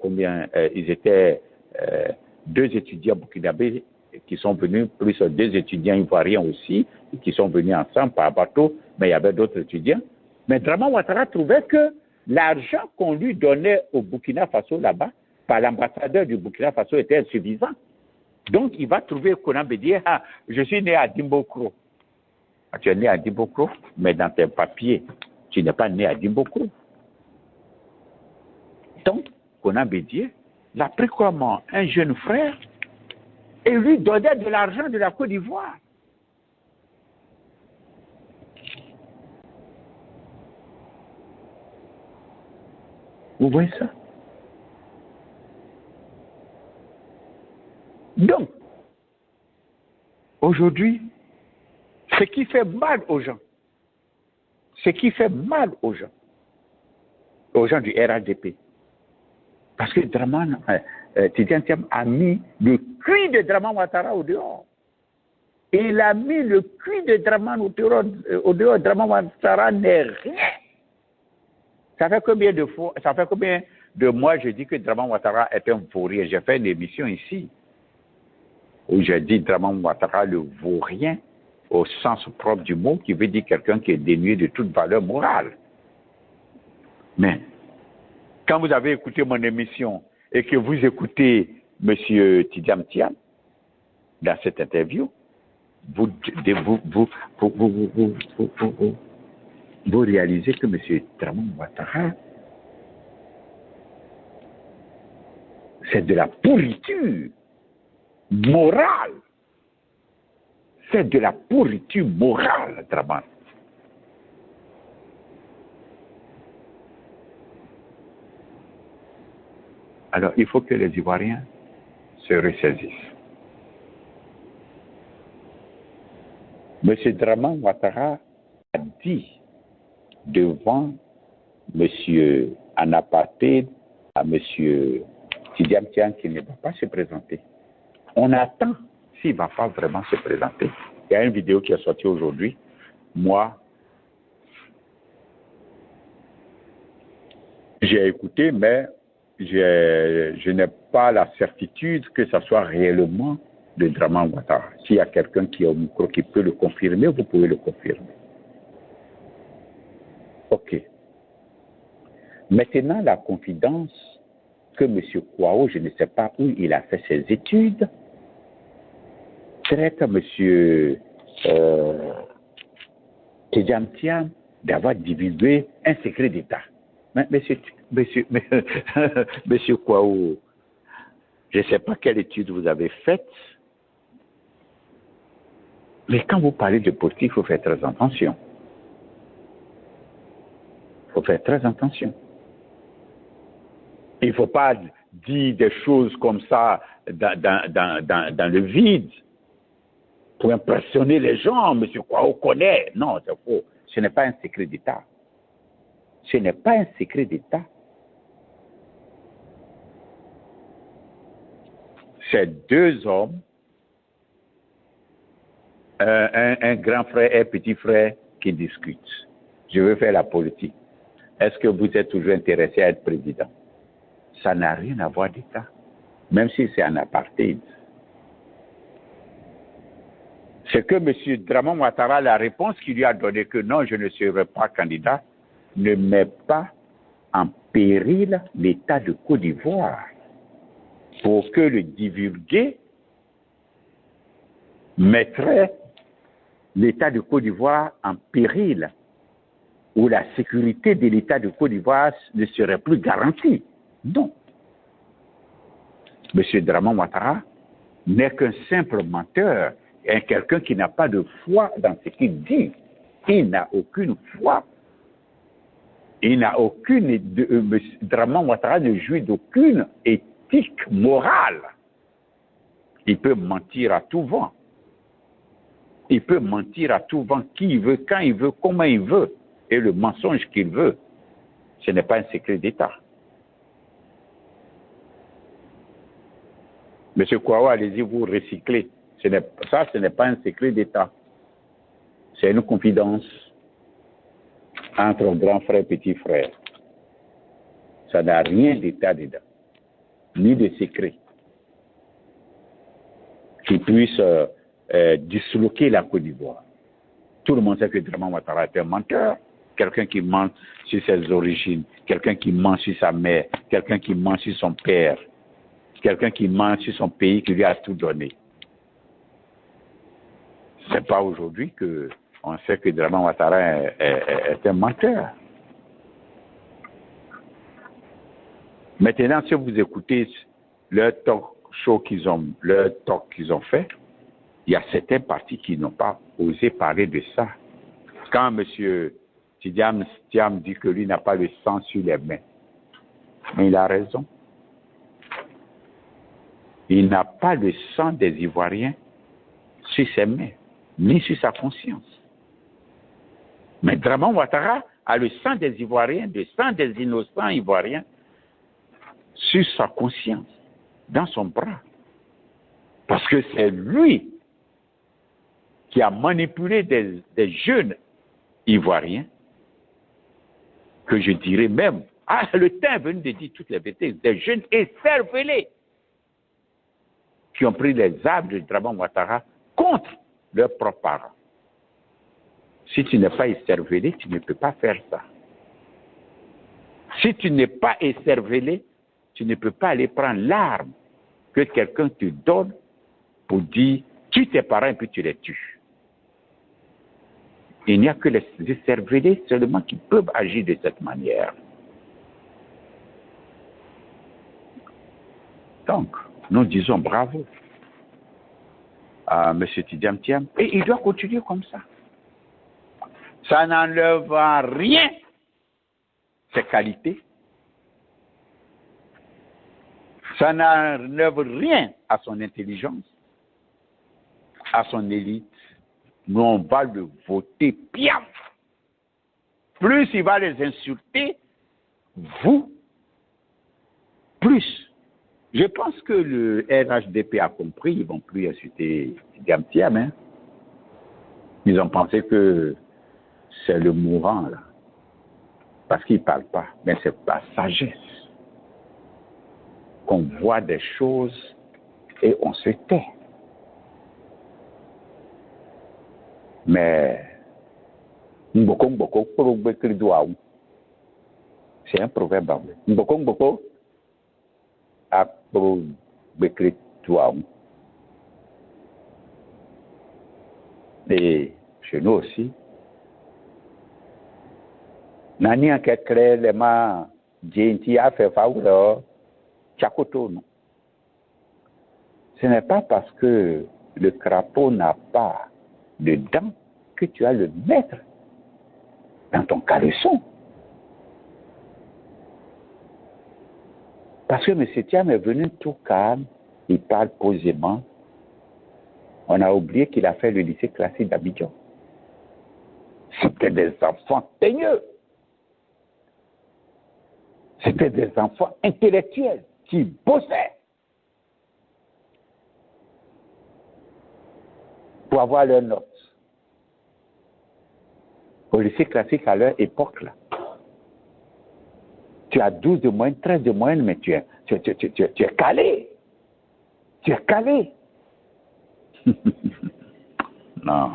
2 étudiants burkinabés qui sont venus, plus 2 étudiants ivoiriens aussi, qui sont venus ensemble par bateau, mais il y avait d'autres étudiants. Mais Draman Ouattara trouvait que l'argent qu'on lui donnait au Burkina Faso là-bas, par l'ambassadeur du Burkina Faso, était insuffisant. Donc, il va trouver Konan Bédié, je suis né à Dimbokro. Tu es né à Dimbokro, mais dans tes papiers, tu n'es pas né à Dimbokro. Donc, Konan Bédié l'a pris comme un jeune frère et lui donnait de l'argent de la Côte d'Ivoire. Vous voyez ça? Aujourd'hui, ce qui fait mal aux gens, aux gens du RHDP, parce que Dramane, Tidjane Thiam a mis le cul de Dramane Ouattara au dehors. Et il a mis le cul de Dramane au dehors. Dramane Ouattara n'est rien. Ça fait combien de mois je dis que Dramane Ouattara est un vaurien? J'ai fait une émission ici où j'ai dit Dramane Ouattara le vaurien au sens propre du mot, qui veut dire quelqu'un qui est dénué de toute valeur morale. Mais quand vous avez écouté mon émission et que vous écoutez M. Tidjane Thiam dans cette interview, vous réalisez que M. Dramane Ouattara, c'est de la pourriture morale. C'est de la pourriture morale, Dramane. Alors, il faut que les Ivoiriens se ressaisissent. M. Dramane Ouattara a dit devant M. Anaparté, à M. Tidjane Thiam qu'il ne va pas se présenter. On attend s'il ne va pas vraiment se présenter. Il y a une vidéo qui est sortie aujourd'hui. Moi, j'ai écouté, mais je n'ai pas la certitude que ce soit réellement de Dramane Ouattara. S'il y a quelqu'un qui est au micro qui peut le confirmer, vous pouvez le confirmer. OK. Maintenant, la confidence que M. Kouao, je ne sais pas où il a fait ses études, traite M. Tidjane Thiam d'avoir divulgué un secret d'État. Mais monsieur Kouao, je ne sais pas quelle étude vous avez faite, mais quand vous parlez de politique, il faut faire très attention. Il faut faire très attention. Il ne faut pas dire des choses comme ça dans le vide pour impressionner les gens. M. Kouao connaît. Non, c'est faux. Ce n'est pas un secret d'État. Ce n'est pas un secret d'État. C'est deux hommes, un grand frère et un petit frère qui discutent. Je veux faire la politique. Est-ce que vous êtes toujours intéressé à être président? Ça n'a rien à voir d'État, même si c'est un apartheid. C'est que M. Dramane Ouattara, la réponse qu'il lui a donnée que non, je ne serai pas candidat, ne met pas en péril l'État de Côte d'Ivoire. Pour que le divulguer mettrait l'État de Côte d'Ivoire en péril, où la sécurité de l'État de Côte d'Ivoire ne serait plus garantie. Non. M. Dramane Ouattara n'est qu'un simple menteur, et quelqu'un qui n'a pas de foi dans ce qu'il dit. Il n'a aucune foi. Il n'a aucune. Dramane Ouattara ne jouit d'aucune éthique morale. Il peut mentir à tout vent. Il peut mentir à tout vent, qui il veut, quand il veut, comment il veut, et le mensonge qu'il veut. Ce n'est pas un secret d'État. Monsieur Kouao, allez-y, vous recyclez. Ce n'est pas un secret d'État. C'est une confidence entre un grand frère et petit frère. Ça n'a rien d'État dedans, ni de secret qui puisse disloquer la Côte d'Ivoire. Tout le monde sait que Dramane Ouattara est un menteur, quelqu'un qui ment sur ses origines, quelqu'un qui ment sur sa mère, quelqu'un qui ment sur son père, quelqu'un qui ment sur son pays qui lui a tout donné. Ce n'est pas aujourd'hui qu'on sait que Dramane Ouattara est un menteur. Maintenant, si vous écoutez leur talk show qu'ils ont fait, il y a certains partis qui n'ont pas osé parler de ça. Quand M. Tidjane Thiam dit que lui n'a pas le sang sur les mains, mais il a raison. Il n'a pas le sang des Ivoiriens sur ses mains, ni sur sa conscience. Mais Draman Ouattara a le sang des Ivoiriens, le sang des innocents Ivoiriens sur sa conscience, dans son bras. Parce que c'est lui qui a manipulé des jeunes Ivoiriens, que je dirais même, le temps est venu de dire toutes les bêtises, des jeunes écervelés qui ont pris les armes de Draman Ouattara contre leurs propres parents. Si tu n'es pas écervelé, tu ne peux pas faire ça. Si tu n'es pas écervelé, tu ne peux pas aller prendre l'arme que quelqu'un te donne pour dire tue tes parents et puis tu les tues. Il n'y a que les écervelés seulement qui peuvent agir de cette manière. Donc, nous disons bravo à M. Tidiane Thiam et il doit continuer comme ça. Ça n'enlève rien ses qualités. Ça n'enlève rien à son intelligence, à son élite. Nous, on va le voter piaf. Plus il va les insulter, vous, plus. Je pense que le RHDP a compris, ils ne vont plus insulter Tidiane Thiam. Hein. Ils ont pensé que c'est le mourant, là. Parce qu'il ne parle pas. Mais c'est par sagesse qu'on voit des choses et on se tait. Mais c'est un proverbe anglais. Et chez nous aussi, Nani a créé les mains a fait faveur Tchakoto, non. Ce n'est pas parce que le crapaud n'a pas de dents que tu as le mettre dans ton caleçon. Parce que M. Thiam est venu tout calme, il parle posément. On a oublié qu'il a fait le lycée classique d'Abidjan. C'était des enfants teigneux. C'était des enfants intellectuels qui bossaient pour avoir leurs notes. Au lycée classique à leur époque, là, tu as 12 de moyenne, 13 de moyenne, mais tu es calé. Tu es calé. Non.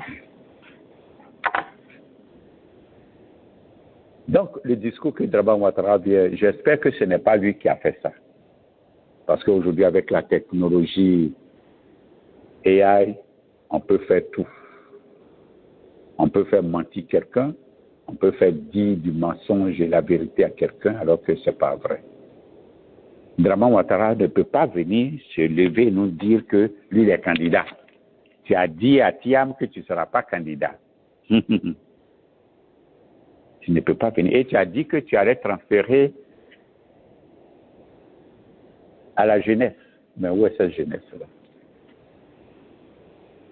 Donc, le discours que Draman Ouattara vient, j'espère que ce n'est pas lui qui a fait ça. Parce qu'aujourd'hui, avec la technologie AI, on peut faire tout. On peut faire mentir quelqu'un, on peut faire dire du mensonge et la vérité à quelqu'un alors que ce n'est pas vrai. Draman Ouattara ne peut pas venir se lever et nous dire que lui, il est candidat. Tu as dit à Thiam que tu ne seras pas candidat. Tu ne peux pas venir. Et tu as dit que tu allais transférer à la jeunesse. Mais où est cette jeunesse-là?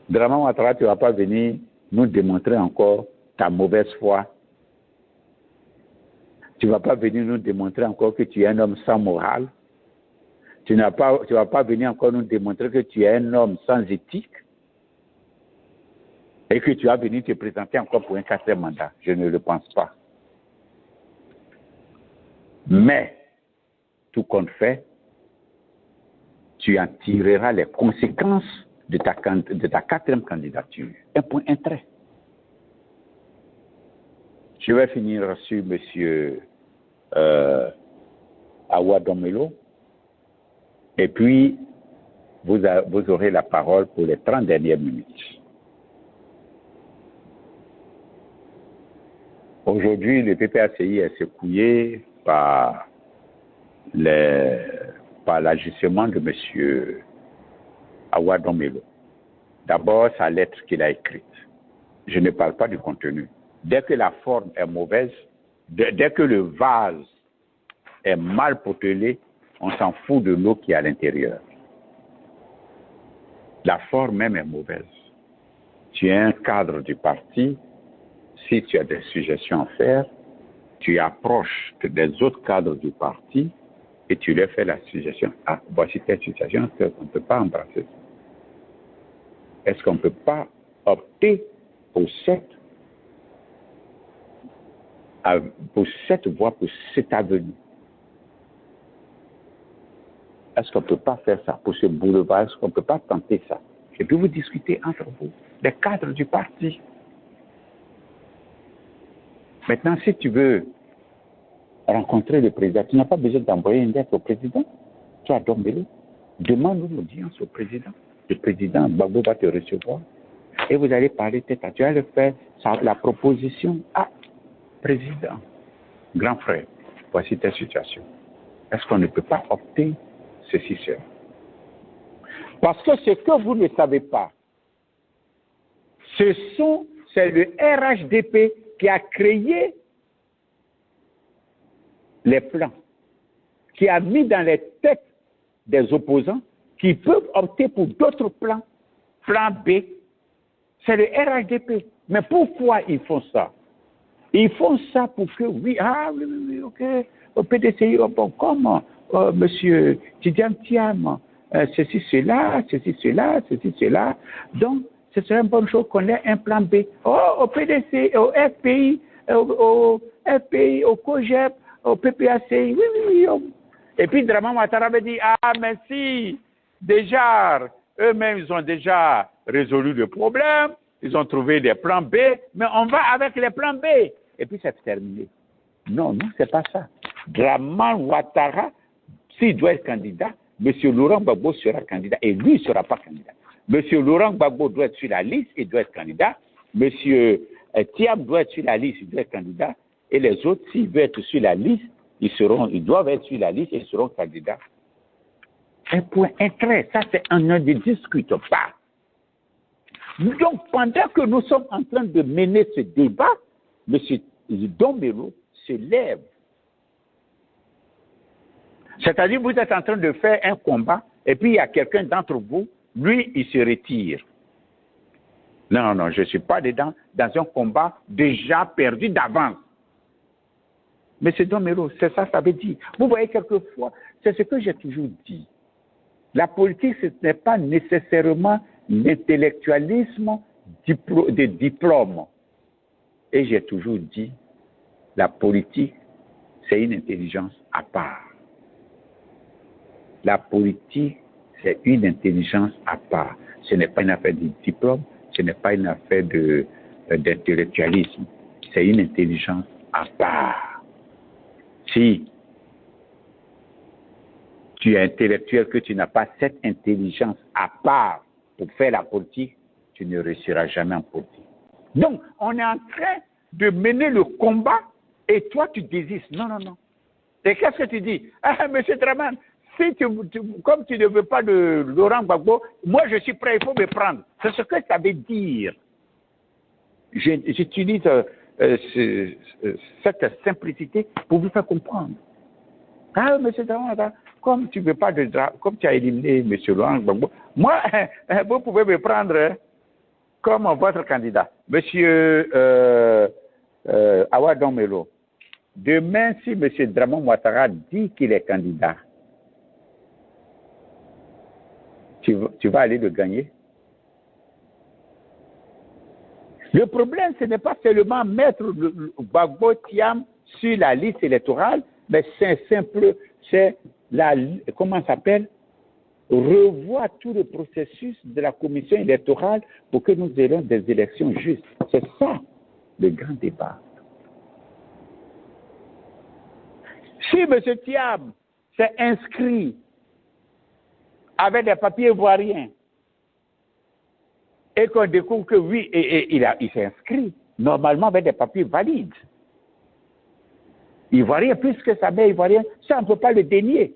Draman Ouattara, tu ne vas pas venir nous démontrer encore ta mauvaise foi. Tu ne vas pas venir nous démontrer encore que tu es un homme sans morale. Tu ne vas pas venir encore nous démontrer que tu es un homme sans éthique. Et que tu vas venir te présenter encore pour un 4e mandat. Je ne le pense pas. Mais, tout compte fait, tu en tireras les conséquences de ta 4e candidature. Un point, un trait. Je vais finir sur M. Awa Domelo. Et puis, vous aurez la parole pour les 30 dernières minutes. Aujourd'hui, le PPACI est secoué par l'agissement de M. Awa Domelo. D'abord, sa lettre qu'il a écrite. Je ne parle pas du contenu. Dès que la forme est mauvaise, dès que le vase est mal potelé, on s'en fout de l'eau qui est à l'intérieur. La forme même est mauvaise. Tu es un cadre du parti. Si tu as des suggestions à faire, tu approches des autres cadres du parti et tu leur fais la suggestion. Ah, voici telle situation, est-ce qu'on ne peut pas embrasser ça? Est-ce qu'on ne peut pas opter pour cette voie, pour cet avenue? Est-ce qu'on ne peut pas faire ça pour ce boulevard? Est-ce qu'on ne peut pas tenter ça? Et puis vous discutez entre vous, les cadres du parti. Maintenant, si tu veux rencontrer le président, tu n'as pas besoin d'envoyer une lettre au président. Tu as Dombele. Demande une audience au président. Le président Gbagbo va te recevoir. Et vous allez parler tête à tête. Tu vas le faire la proposition. Ah, président, grand frère, voici ta situation. Est-ce qu'on ne peut pas opter ceci, cela? Parce que ce que vous ne savez pas, c'est le RHDP qui a créé les plans, qui a mis dans les têtes des opposants qui peuvent opter pour d'autres plans, plan B. C'est le RHDP. Mais pourquoi ils font ça? Ils font ça pour que, oui, ok, au PDCI, bon, comment, monsieur Tidjane Thiam, ceci, cela. Donc, ce serait une bonne chose qu'on ait un plan B. Oh, au PDC, au FPI, au COGEP, au PPACI, oui. Et puis, Draman Ouattara avait dit, mais si, déjà, eux-mêmes, ils ont déjà résolu le problème, ils ont trouvé des plans B, mais on va avec les plans B. Et puis, c'est terminé. Non, c'est pas ça. Draman Ouattara, s'il doit être candidat, M. Laurent Gbagbo sera candidat et lui ne sera pas candidat. M. Laurent Gbagbo doit être sur la liste, il doit être candidat. M. Thiam doit être sur la liste, il doit être candidat. Et les autres, s'ils veulent être sur la liste, ils doivent être sur la liste et ils seront candidats. Un point, un trait, ça c'est on ne discute pas. Donc, pendant que nous sommes en train de mener ce débat, M. Dombele se lève. C'est-à-dire, vous êtes en train de faire un combat, et puis il y a quelqu'un d'entre vous, lui, il se retire. Non, je ne suis pas dedans, dans un combat déjà perdu d'avance. Mais c'est Dombele, c'est ça veut dire. Vous voyez, quelquefois, c'est ce que j'ai toujours dit. La politique, ce n'est pas nécessairement l'intellectualisme de diplôme. Et j'ai toujours dit, la politique, c'est une intelligence à part. La politique, c'est une intelligence à part. Ce n'est pas une affaire de diplôme, ce n'est pas une affaire d'intellectualisme. C'est une intelligence à part. Si tu es intellectuel, que tu n'as pas cette intelligence à part pour faire la politique, tu ne réussiras jamais en politique. Donc, on est en train de mener le combat et toi, tu désistes. Non. Et qu'est-ce que tu dis? Monsieur Draman, si comme tu ne veux pas de Laurent Gbagbo, moi, je suis prêt, il faut me prendre. C'est ce que ça veut dire. J'utilise cette simplicité pour vous faire comprendre. Monsieur Draman, comme tu veux pas comme tu as éliminé monsieur Laurent Gbagbo, moi, vous pouvez me prendre comme votre candidat. Monsieur Awa Dombele, demain, si monsieur Draman Ouattara dit qu'il est candidat, tu vas aller le gagner. Le problème, ce n'est pas seulement mettre le Gbagbo Thiam sur la liste électorale, mais c'est simple, comment ça s'appelle? Revoir tout le processus de la commission électorale pour que nous ayons des élections justes. C'est ça, le grand débat. Si M. Thiam s'est inscrit avec des papiers ivoiriens et qu'on découvre que oui, il s'est inscrit normalement avec des papiers valides, ivoirien, puisque sa mère ivoirienne, ça on ne peut pas le dénier.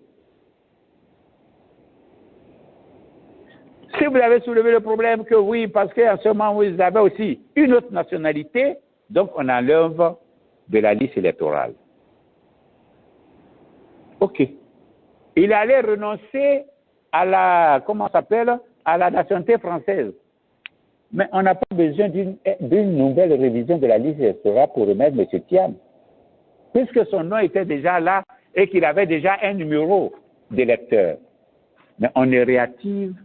Si vous avez soulevé le problème que oui, parce qu'en ce moment, vous avez aussi une autre nationalité, donc on enlève de la liste électorale. OK. Il allait renoncer à la, comment ça s'appelle, à la nationalité française. Mais on n'a pas besoin d'une nouvelle révision de la liste électorale pour remettre M. Thiam, puisque son nom était déjà là et qu'il avait déjà un numéro d'électeur. Mais on est réactive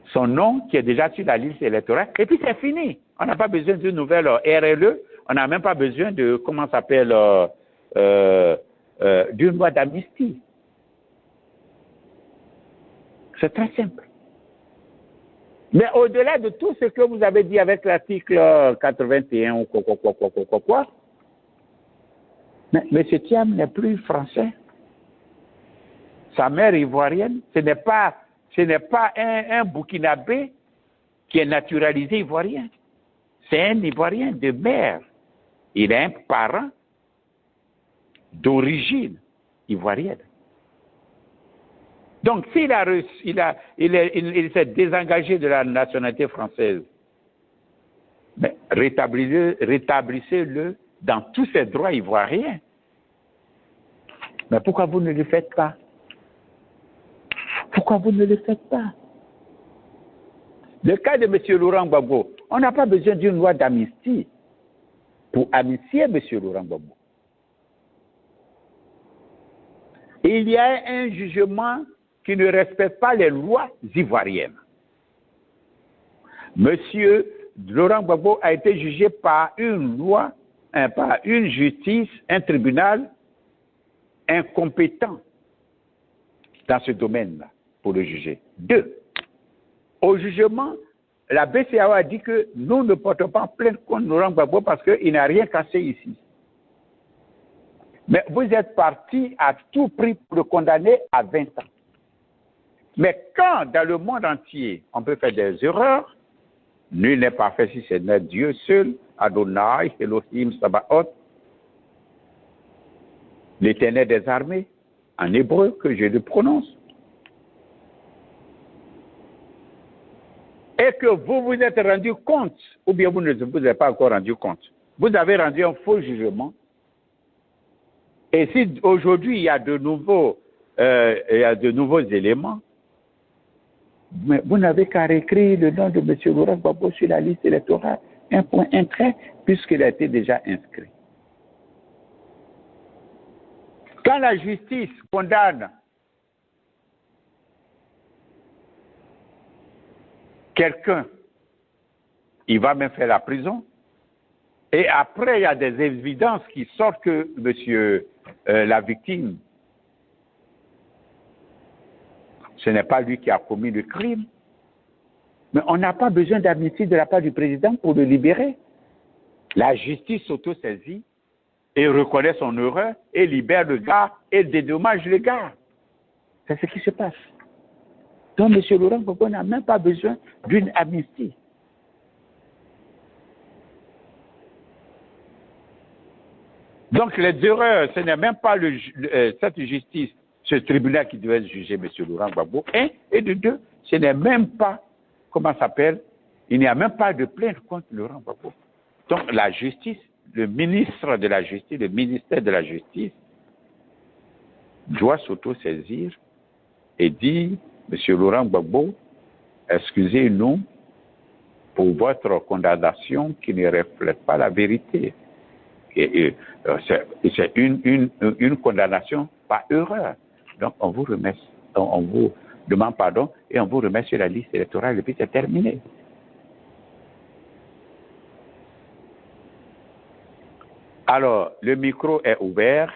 son nom qui est déjà sur la liste électorale, et puis c'est fini. On n'a pas besoin d'une nouvelle RLE, on n'a même pas besoin de, comment ça s'appelle, d'une loi d'amnistie. C'est très simple. Mais au-delà de tout ce que vous avez dit avec l'article 81 ou quoi, mais M. Thiam n'est plus français. Sa mère ivoirienne, ce n'est pas un Burkinabé qui est naturalisé ivoirien. C'est un Ivoirien de mère. Il a un parent d'origine ivoirienne. Donc, s'il s'est désengagé de la nationalité française, mais rétablissez-le dans tous ses droits ivoiriens. Mais pourquoi vous ne le faites pas? Pourquoi vous ne le faites pas? Le cas de M. Laurent Gbagbo, on n'a pas besoin d'une loi d'amnistie pour amnistier M. Laurent Gbagbo. Il y a un jugement qui ne respecte pas les lois ivoiriennes. M. Laurent Gbagbo a été jugé par une loi, par une justice, un tribunal incompétent dans ce domaine-là pour le juger. 2. Au jugement, la BCEAO a dit que nous ne portons pas plainte contre Laurent Gbagbo parce qu'il n'a rien cassé ici. Mais vous êtes parti à tout prix pour le condamner à 20 ans. Mais quand dans le monde entier, on peut faire des erreurs, nul n'est parfait si ce n'est Dieu seul, Adonai, Elohim, Sabaoth, l'Éternel des armées, en hébreu que je le prononce. Et que vous vous êtes rendu compte, ou bien vous ne vous êtes pas encore rendu compte, vous avez rendu un faux jugement. Et si aujourd'hui il y a de nouveaux éléments, mais vous n'avez qu'à réécrire le nom de M. Laurent Gbagbo sur la liste électorale, un point, un trait, puisqu'il a été déjà inscrit. Quand la justice condamne quelqu'un, il va même faire la prison. Et après, il y a des évidences qui sortent que la victime, ce n'est pas lui qui a commis le crime. Mais on n'a pas besoin d'amnistie de la part du président pour le libérer. La justice s'auto-saisit et reconnaît son erreur et libère le gars et dédommage le gars. C'est ce qui se passe. Donc, M. Laurent Gbagbo n'a même pas besoin d'une amnistie. Donc, les erreurs, ce n'est même pas cette justice, ce tribunal qui devait juger M. Laurent Gbagbo. Un, et de deux, ce n'est même pas, comment ça s'appelle, il n'y a même pas de plainte contre Laurent Gbagbo. Donc, la justice, le ministre de la Justice, le ministère de la Justice, doit s'auto-saisir et dire, M. Laurent Gbagbo, excusez-nous pour votre condamnation qui ne reflète pas la vérité. C'est une condamnation par erreur. Donc, on vous demande pardon et on vous remet sur la liste électorale et puis c'est terminé. Alors, le micro est ouvert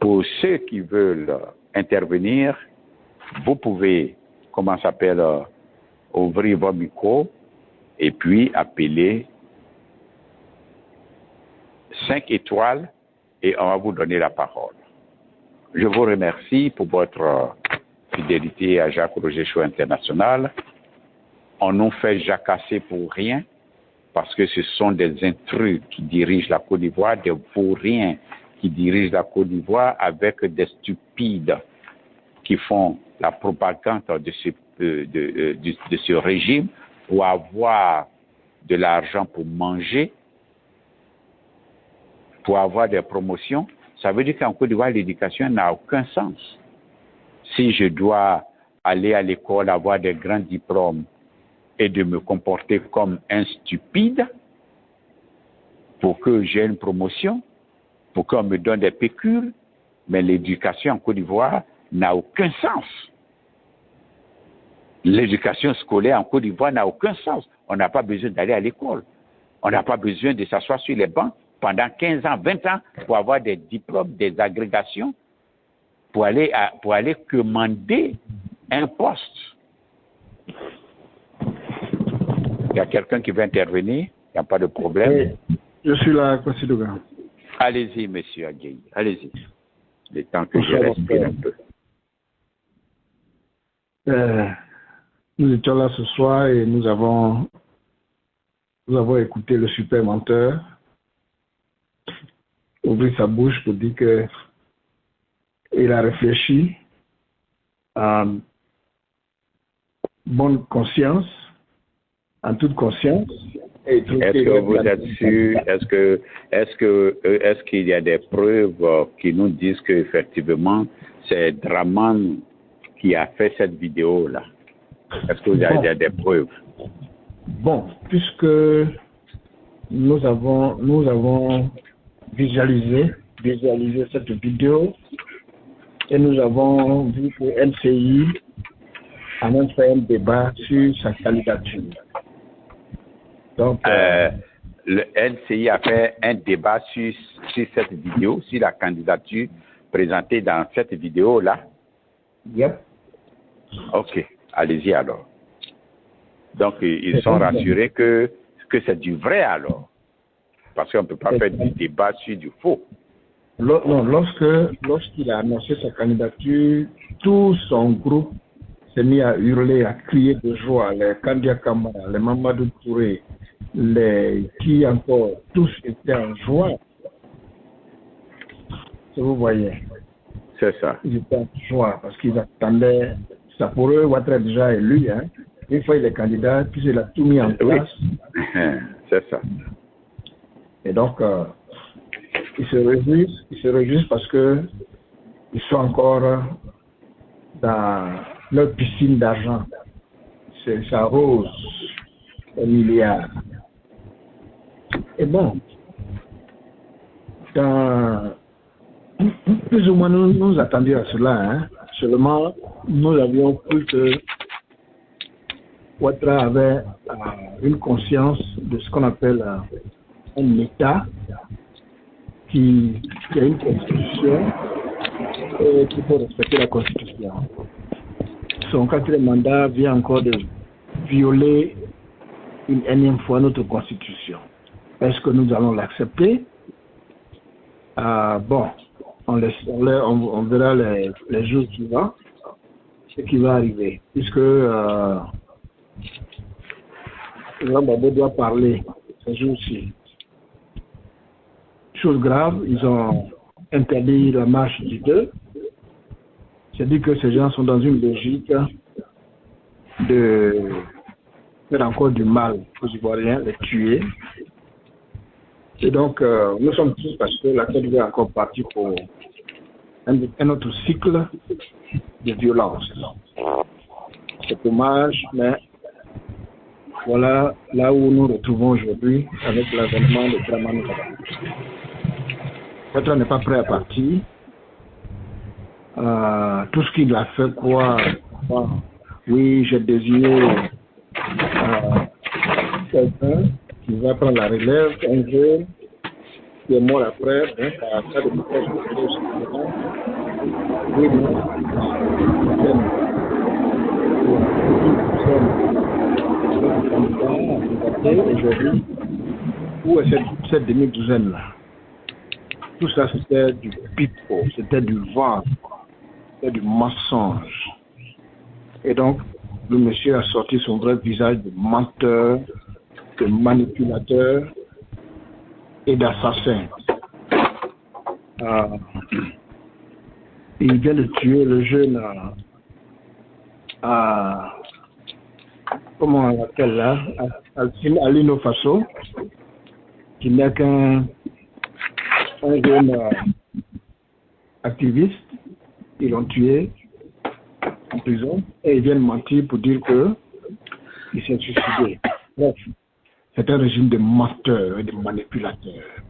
pour ceux qui veulent intervenir. Vous pouvez, comment ça s'appelle, ouvrir vos micros et puis appeler 5 étoiles et on va vous donner la parole. Je vous remercie pour votre fidélité à Jacques Roger Show International. On nous fait jacasser pour rien parce que ce sont des intrus qui dirigent la Côte d'Ivoire, des vauriens qui dirigent la Côte d'Ivoire avec des stupides qui font la propagande de ce régime pour avoir de l'argent pour manger, pour avoir des promotions. Ça veut dire qu'en Côte d'Ivoire, l'éducation n'a aucun sens. Si je dois aller à l'école, avoir des grands diplômes et de me comporter comme un stupide pour que j'ai une promotion, pour qu'on me donne des pécules, mais l'éducation en Côte d'Ivoire n'a aucun sens. L'éducation scolaire en Côte d'Ivoire n'a aucun sens. On n'a pas besoin d'aller à l'école. On n'a pas besoin de s'asseoir sur les bancs pendant 15 ans, 20 ans pour avoir des diplômes, des agrégations, pour aller commander un poste. Il y a quelqu'un qui veut intervenir, il n'y a pas de problème. Oui, je suis là, Kwasi Douga. Allez-y, monsieur Agueil, allez-y. Le temps que je respire un peu. Nous étions là ce soir et nous avons écouté le super menteur ouvrir sa bouche pour dire que il a réfléchi en bonne conscience, en toute conscience. Est-ce que vous êtes sûr, est-ce qu'il y a des preuves qui nous disent qu'effectivement c'est Draman qui a fait cette vidéo-là? Est-ce que vous avez des preuves? Bon, puisque nous avons visualisé cette vidéo et nous avons vu que NCI a même fait un débat sur sa candidature. Donc, le NCI a fait un débat sur cette vidéo, sur la candidature présentée dans cette vidéo-là. Yep. Ok, allez-y alors. Donc, ils sont rassurés que c'est du vrai alors. Parce qu'on ne peut pas faire du débat sur du faux. Non, lorsqu'il a annoncé sa candidature, tout son groupe s'est mis à hurler, à crier de joie. Les Kandia Kamara, les Mamadou Touré, qui encore, tous étaient en joie. Vous voyez. C'est ça. Ils étaient en joie parce qu'ils attendaient. Ça pour eux, Ouattara est déjà élu. Hein. Une fois il est candidat, puis il a tout mis en place. Oui. C'est ça. Et donc, ils se réjouissent parce que ils sont encore dans leur piscine d'argent. Ça rose un milliard. Et bon, plus ou moins nous attendions à cela. Hein. Seulement, nous avions cru que Ouattara avait une conscience de ce qu'on appelle un État qui a une constitution et qu'il faut respecter la constitution. Son quatrième mandat vient encore de violer une énième fois notre constitution. Est-ce que nous allons l'accepter? Bon, on verra les jours suivants ce qui va arriver. Puisque Jean Babo doit parler ce jour-ci. Chose grave, ils ont interdit la marche du 2. C'est-à-dire que ces gens sont dans une logique de faire encore du mal aux Ivoiriens, les tuer. Et donc, nous sommes tous parce que la Côte d'Ivoire est encore partie pour un autre cycle de violence. C'est dommage, mais voilà là où nous nous retrouvons aujourd'hui avec l'avènement de Draman Ouattara. Ouattara n'est pas prêt à partir. Tout ce qu'il a fait croire, oui, j'ai désigné quelqu'un qui va prendre la relève, un jeune qui est mort après, par cas de oui, aujourd'hui, où est cette demi-douzaine-là? Tout ça, c'était du pipeau, c'était du vent, c'était du mensonge. Et donc, le monsieur a sorti son vrai visage de menteur, de manipulateur et d'assassin. Il vient de tuer le jeune comment on l'appelle là, Alino Faso, qui n'est qu'un jeune activiste. Ils l'ont tué. en prison et ils viennent mentir pour dire qu'il s'est suicidé. Bref, c'est un régime de menteurs et de manipulateurs.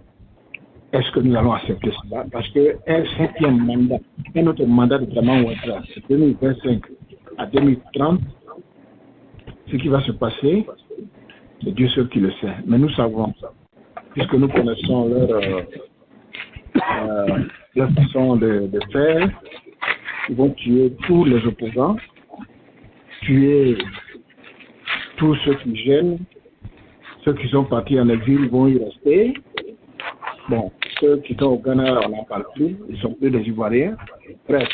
Est-ce que nous allons accepter cela? Parce qu'un cinquième mandat, un autre mandat de Draman Ouattara, c'est 2025 à 2030, ce qui va se passer, c'est Dieu seul qui le sait. Mais nous savons, puisque nous connaissons leur façon de faire, ils vont tuer tous les opposants, tuer tous ceux qui gênent, ceux qui sont partis en exil vont y rester. Bon, ceux qui sont au Ghana, on n'en parle plus, ils sont plus des Ivoiriens. Bref,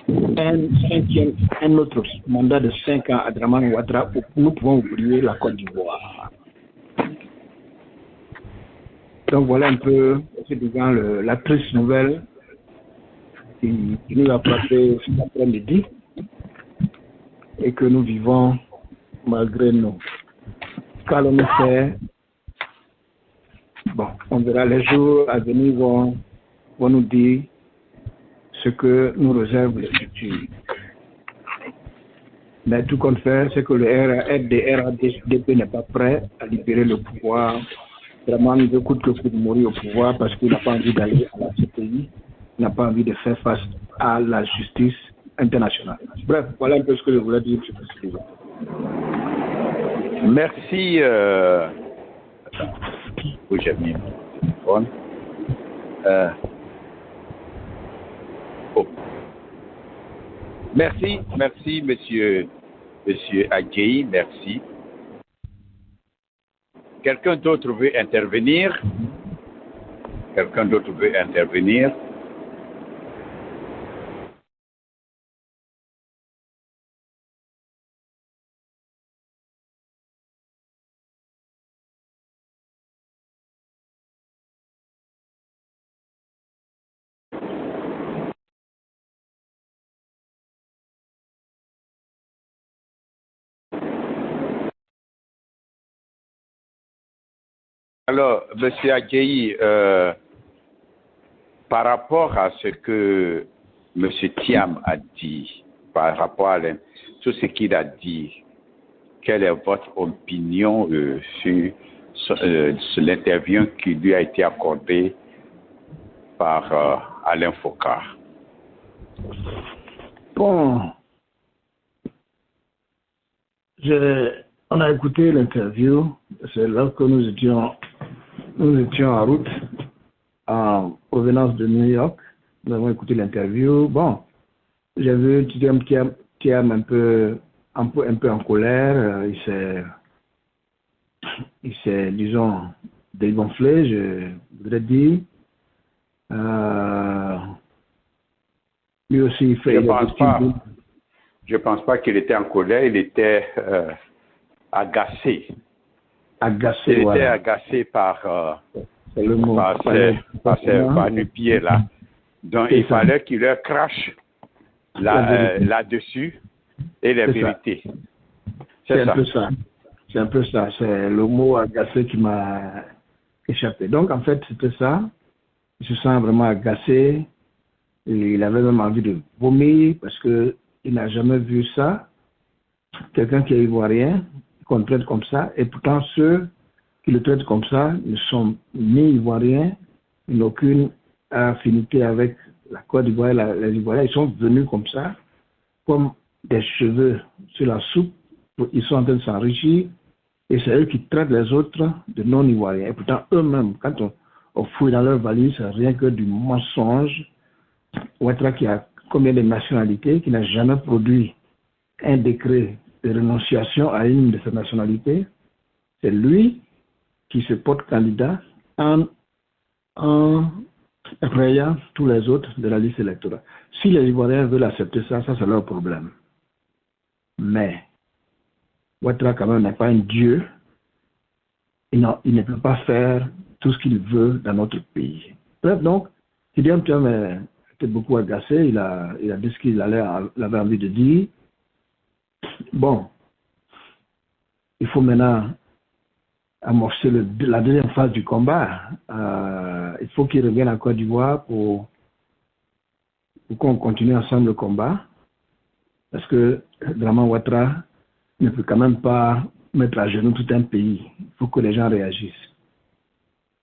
un autre mandat de 5 ans à Draman Ouattara, nous pouvons oublier la Côte d'Ivoire. Donc voilà un peu, la triste nouvelle qui nous a frappé cet après-midi et que nous vivons malgré nous. Qu'allons-nous faire? Bon, on verra, les jours à venir vont nous dire ce que nous réserve le futur. Mais tout qu'on fait, c'est que le RADP n'est pas prêt à libérer le pouvoir. Vraiment, il veut coûte que coûte mourir au pouvoir parce qu'il n'a pas envie d'aller à la CPI, il n'a pas envie de faire face à la justice internationale. Bref, voilà un peu ce que je voulais dire sur ce sujet. Merci. Où j'ai mis mon téléphone. Merci, monsieur Adjei, merci. Quelqu'un d'autre veut intervenir? Alors, monsieur Adjei, par rapport à ce que monsieur Thiam a dit, par rapport à tout ce qu'il a dit, quelle est votre opinion sur l'interview qui lui a été accordée par Alain Foucault? Bon, on a écouté l'interview, c'est là que nous étions en route en provenance de New York. Nous avons écouté l'interview. Bon, j'ai vu Thiam un peu en colère. Il s'est, disons, dégonflé, je voudrais dire. Lui aussi, il fait... Je pense pas qu'il était en colère, il était agacé. Il était agacé par du pied là. Donc il fallait qu'il leur crache là-dessus et la vérité. C'est un peu ça. C'est un peu ça. C'est le mot agacé qui m'a échappé. Donc en fait, c'était ça. Il se sent vraiment agacé. Et il avait même envie de vomir parce que il n'a jamais vu ça. Quelqu'un qui est ivoirien, qu'on traite comme ça, et pourtant ceux qui le traitent comme ça ne sont ni ivoiriens, ils n'ont aucune affinité avec la Côte d'Ivoire, les Ivoiriens, ils sont venus comme ça, comme des cheveux sur la soupe, ils sont en train de s'enrichir, et c'est eux qui traitent les autres de non-ivoiriens. Et pourtant eux-mêmes, quand on fouille dans leur valise, c'est rien que du mensonge. Ouattara qui a combien de nationalités, qui n'a jamais produit un décret de renonciation à une de ses nationalités, c'est lui qui se porte candidat en rayant tous les autres de la liste électorale. Si les Ivoiriens veulent accepter ça, ça c'est leur problème. Mais Ouattara quand même n'est pas un dieu. Il ne peut pas faire tout ce qu'il veut dans notre pays. Bref, donc, Thiam était beaucoup agacé, il a dit ce qu'il avait envie de dire. Bon, il faut maintenant amorcer la deuxième phase du combat. Il faut qu'il revienne en Côte d'Ivoire pour qu'on continue ensemble le combat. Parce que Draman Ouattara ne peut quand même pas mettre à genoux tout un pays. Il faut que les gens réagissent.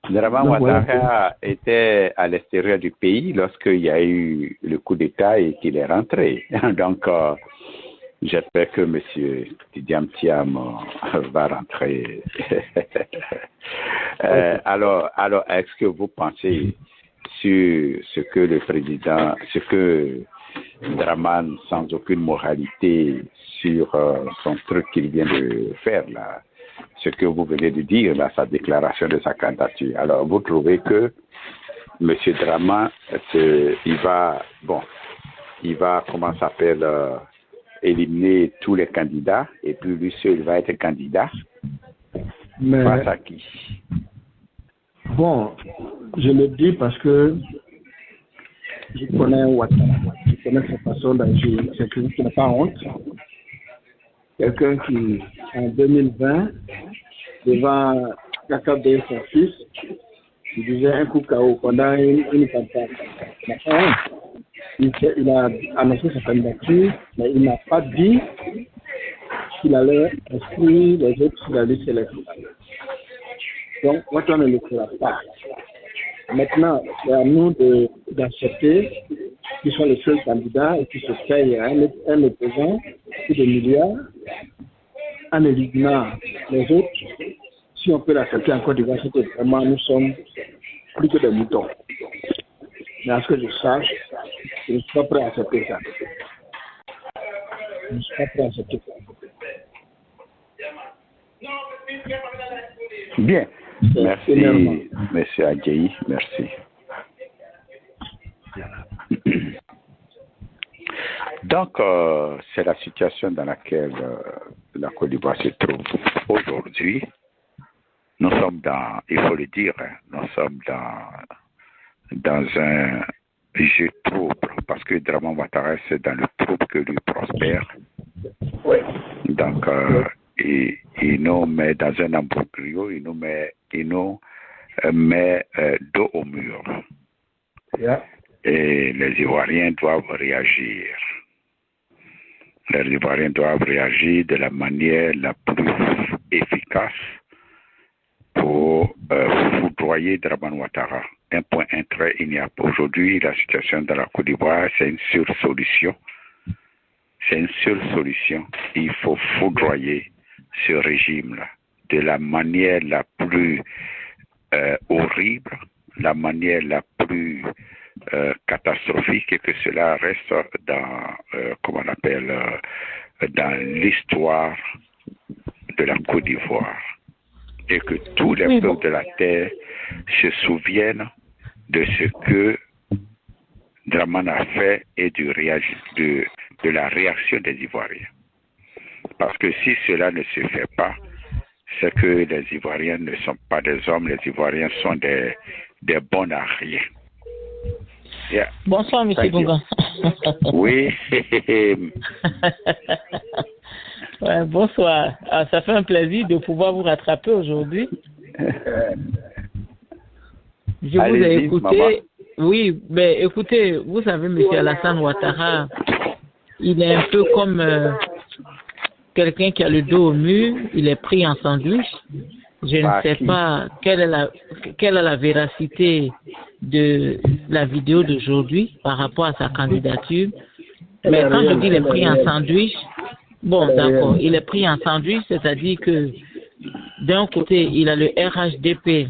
Draman Ouattara était à l'extérieur du pays lorsqu'il y a eu le coup d'État et qu'il est rentré. Donc, j'espère que M. Tidiam Thiam va rentrer. Alors, est-ce que vous pensez sur ce que le président, ce que Draman, sans aucune moralité, sur son truc qu'il vient de faire là, ce que vous venez de dire là, sa déclaration de sa candidature. Alors, vous trouvez que M. Draman, il va, comment ça s'appelle, éliminer tous les candidats et puis lui seul va être candidat? Mais face à qui? Bon, je le dis parce que je connais Ouattara, je connais sa façon d'agir. C'est quelqu'un qui n'a pas honte. Quelqu'un qui, en 2020, devant Kakabé et son fils, il disait un coup KO pendant une campagne. Il a annoncé sa candidature, mais il n'a pas dit qu'il allait exclure les autres sur la liste électorale. Donc, Ouattara ne le fera pas. Maintenant, c'est à nous d'accepter qu'ils sont les seuls candidats et qu'ils se payent un opposant plus de milliards en éliminant les autres. Si on peut l'accepter en Côte d'Ivoire, c'est que vraiment nous sommes plus que des moutons. Mais à ce que je sache, je ne suis pas prêt à accepter ça. Je ne suis pas prêt à accepter ça. Bien. Merci, M. Adjaï. Merci. Donc, c'est la situation dans laquelle la Côte d'Ivoire se trouve aujourd'hui. Nous sommes dans, il faut le dire, nous sommes dans un jeu trouble, parce que Draman Ouattara, c'est dans le trouble que lui prospère. Oui. Donc, il nous met dans un embroglio, il nous met dos au mur. Yeah. Et les Ivoiriens doivent réagir. Les Ivoiriens doivent réagir de la manière la plus efficace pour foudroyer Draman Ouattara. Un point, un trait, il n'y a pas. Aujourd'hui, la situation dans la Côte d'Ivoire, c'est une seule solution. C'est une seule solution. Il faut foudroyer ce régime-là de la manière la plus horrible, la manière la plus catastrophique, et que cela reste dans, comment on appelle, dans l'histoire de la Côte d'Ivoire. Et que tous les peuples de la terre se souviennent de ce que Draman a fait et de la réaction des Ivoiriens. Parce que si cela ne se fait pas, c'est que les Ivoiriens ne sont pas des hommes, les Ivoiriens sont des bons à rien. Yeah. Bonsoir, M. Bonga. Oui. Ouais, bonsoir. Ah, ça fait un plaisir de pouvoir vous rattraper aujourd'hui. Je vous ai écouté. Maman. Oui, mais écoutez, vous savez, M. Alassane Ouattara, il est un peu comme quelqu'un qui a le dos au mur, il est pris en sandwich. Je ne sais pas quelle est la véracité de la vidéo d'aujourd'hui par rapport à sa candidature. Mais quand je dis il est pris en sandwich, bon, d'accord, il est pris en sandwich, c'est-à-dire que d'un côté, il a le RHDP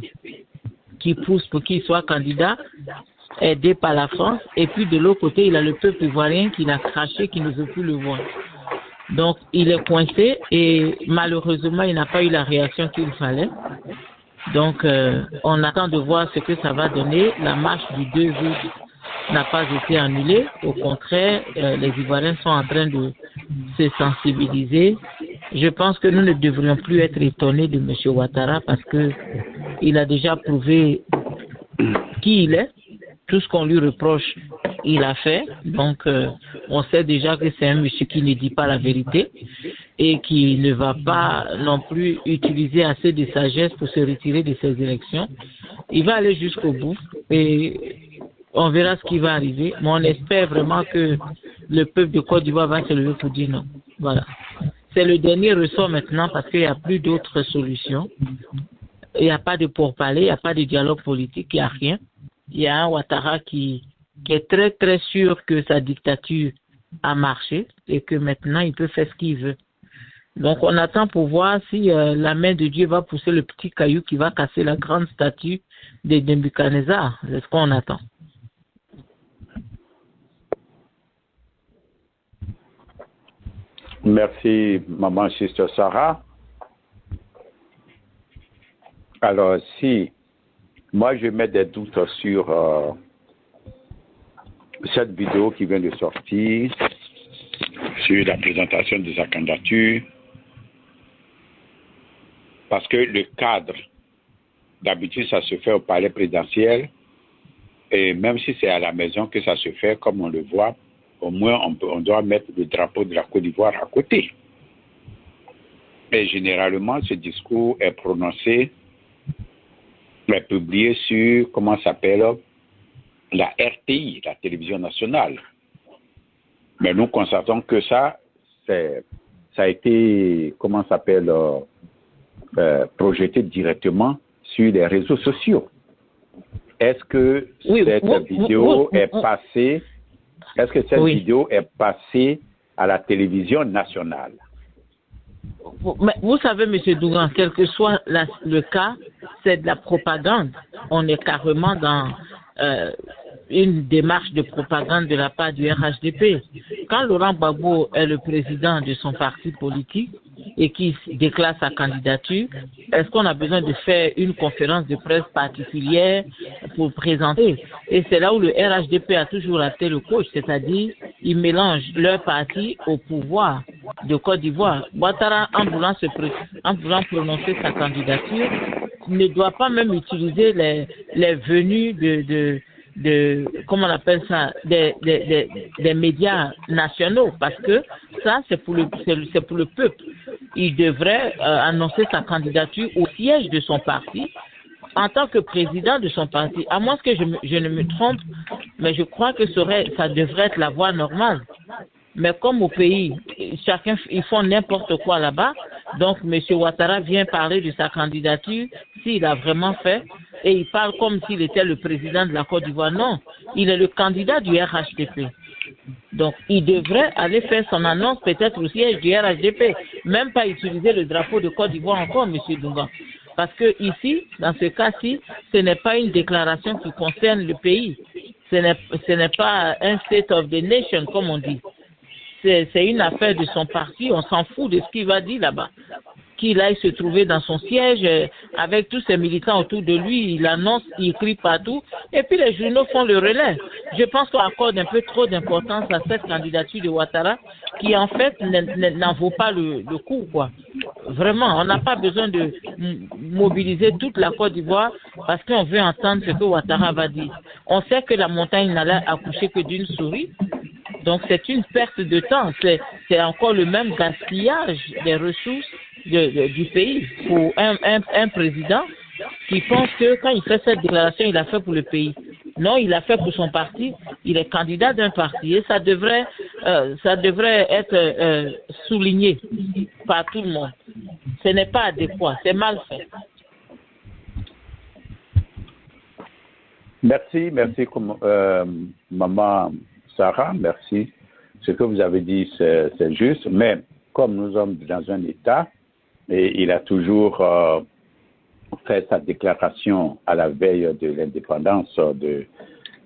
qui pousse pour qu'il soit candidat, aidé par la France, et puis de l'autre côté, il a le peuple ivoirien qui l'a craché, qui ne veut plus le voir. Donc, il est coincé et malheureusement, il n'a pas eu la réaction qu'il fallait. Donc, on attend de voir ce que ça va donner. La marche du 2 août n'a pas été annulée. Au contraire, les Ivoiriens sont en train de se sensibiliser. Je pense que nous ne devrions plus être étonnés de M. Ouattara parce que il a déjà prouvé qui il est. Tout ce qu'on lui reproche, il a fait. Donc, on sait déjà que c'est un monsieur qui ne dit pas la vérité et qui ne va pas non plus utiliser assez de sagesse pour se retirer de ces élections. Il va aller jusqu'au bout et on verra ce qui va arriver. Mais on espère vraiment que le peuple de Côte d'Ivoire va se lever pour dire non. Voilà. C'est le dernier ressort maintenant parce qu'il n'y a plus d'autres solutions. Il n'y a pas de pourparlers, il n'y a pas de dialogue politique, il n'y a rien. Il y a un Ouattara qui est très très sûr que sa dictature a marché et que maintenant il peut faire ce qu'il veut. Donc on attend pour voir si la main de Dieu va pousser le petit caillou qui va casser la grande statue de Nebuchadnezzar. C'est ce qu'on attend. Merci, maman Sister Sarah. Alors, si moi je mets des doutes sur cette vidéo qui vient de sortir, sur la présentation de sa candidature, parce que le cadre, d'habitude, ça se fait au palais présidentiel, et même si c'est à la maison que ça se fait, comme on le voit, au moins on doit mettre le drapeau de la Côte d'Ivoire à côté. Et généralement, ce discours est prononcé, est publié sur, comment ça s'appelle, la RTI, la télévision nationale. Mais nous constatons que ça a été, comment ça s'appelle, projeté directement sur les réseaux sociaux. Est-ce que cette vidéo est passée? Est-ce que cette vidéo est passée à la télévision nationale? Vous savez, M. Dougan, quel que soit le cas, c'est de la propagande. On est carrément dans une démarche de propagande de la part du RHDP. Quand Laurent Gbagbo est le président de son parti politique et qui déclare sa candidature, est-ce qu'on a besoin de faire une conférence de presse particulière pour présenter? Et c'est là où le RHDP a toujours raté le coach, c'est-à-dire ils mélangent leur parti au pouvoir de Côte d'Ivoire. Ouattara, en voulant prononcer sa candidature, ne doit pas même utiliser les venues de comment on appelle ça, des médias nationaux, parce que ça c'est pour le peuple. Il devrait annoncer sa candidature au siège de son parti en tant que président de son parti, à moins que je ne me trompe, mais je crois que ça devrait être la voie normale. Mais comme au pays, ils font n'importe quoi là-bas, donc M. Ouattara vient parler de sa candidature, s'il a vraiment fait, et il parle comme s'il était le président de la Côte d'Ivoire. Non, il est le candidat du RHDP. Donc, il devrait aller faire son annonce peut-être au siège du RHDP, même pas utiliser le drapeau de Côte d'Ivoire encore, M. Dunga. Parce que ici, dans ce cas-ci, ce n'est pas une déclaration qui concerne le pays. Ce n'est pas un state of the nation, comme on dit. C'est une affaire de son parti, on s'en fout de ce qu'il va dire là-bas. Qu'il aille se trouver dans son siège avec tous ses militants autour de lui, il annonce, il crie partout, et puis les journaux font le relais. Je pense qu'on accorde un peu trop d'importance à cette candidature de Ouattara, qui en fait n'en vaut pas le coup, quoi. Vraiment, on n'a pas besoin de mobiliser toute la Côte d'Ivoire parce qu'on veut entendre ce que Ouattara va dire. On sait que la montagne n'allait accoucher que d'une souris. Donc c'est une perte de temps, c'est encore le même gaspillage des ressources du pays pour un président qui pense que quand il fait cette déclaration, il l'a fait pour le pays. Non, il l'a fait pour son parti, il est candidat d'un parti et ça devrait être souligné par tout le monde. Ce n'est pas adéquat, c'est mal fait. Merci, maman Sarah, merci. Ce que vous avez dit, c'est juste, mais comme nous sommes dans un État, et il a toujours fait sa déclaration à la veille de l'indépendance de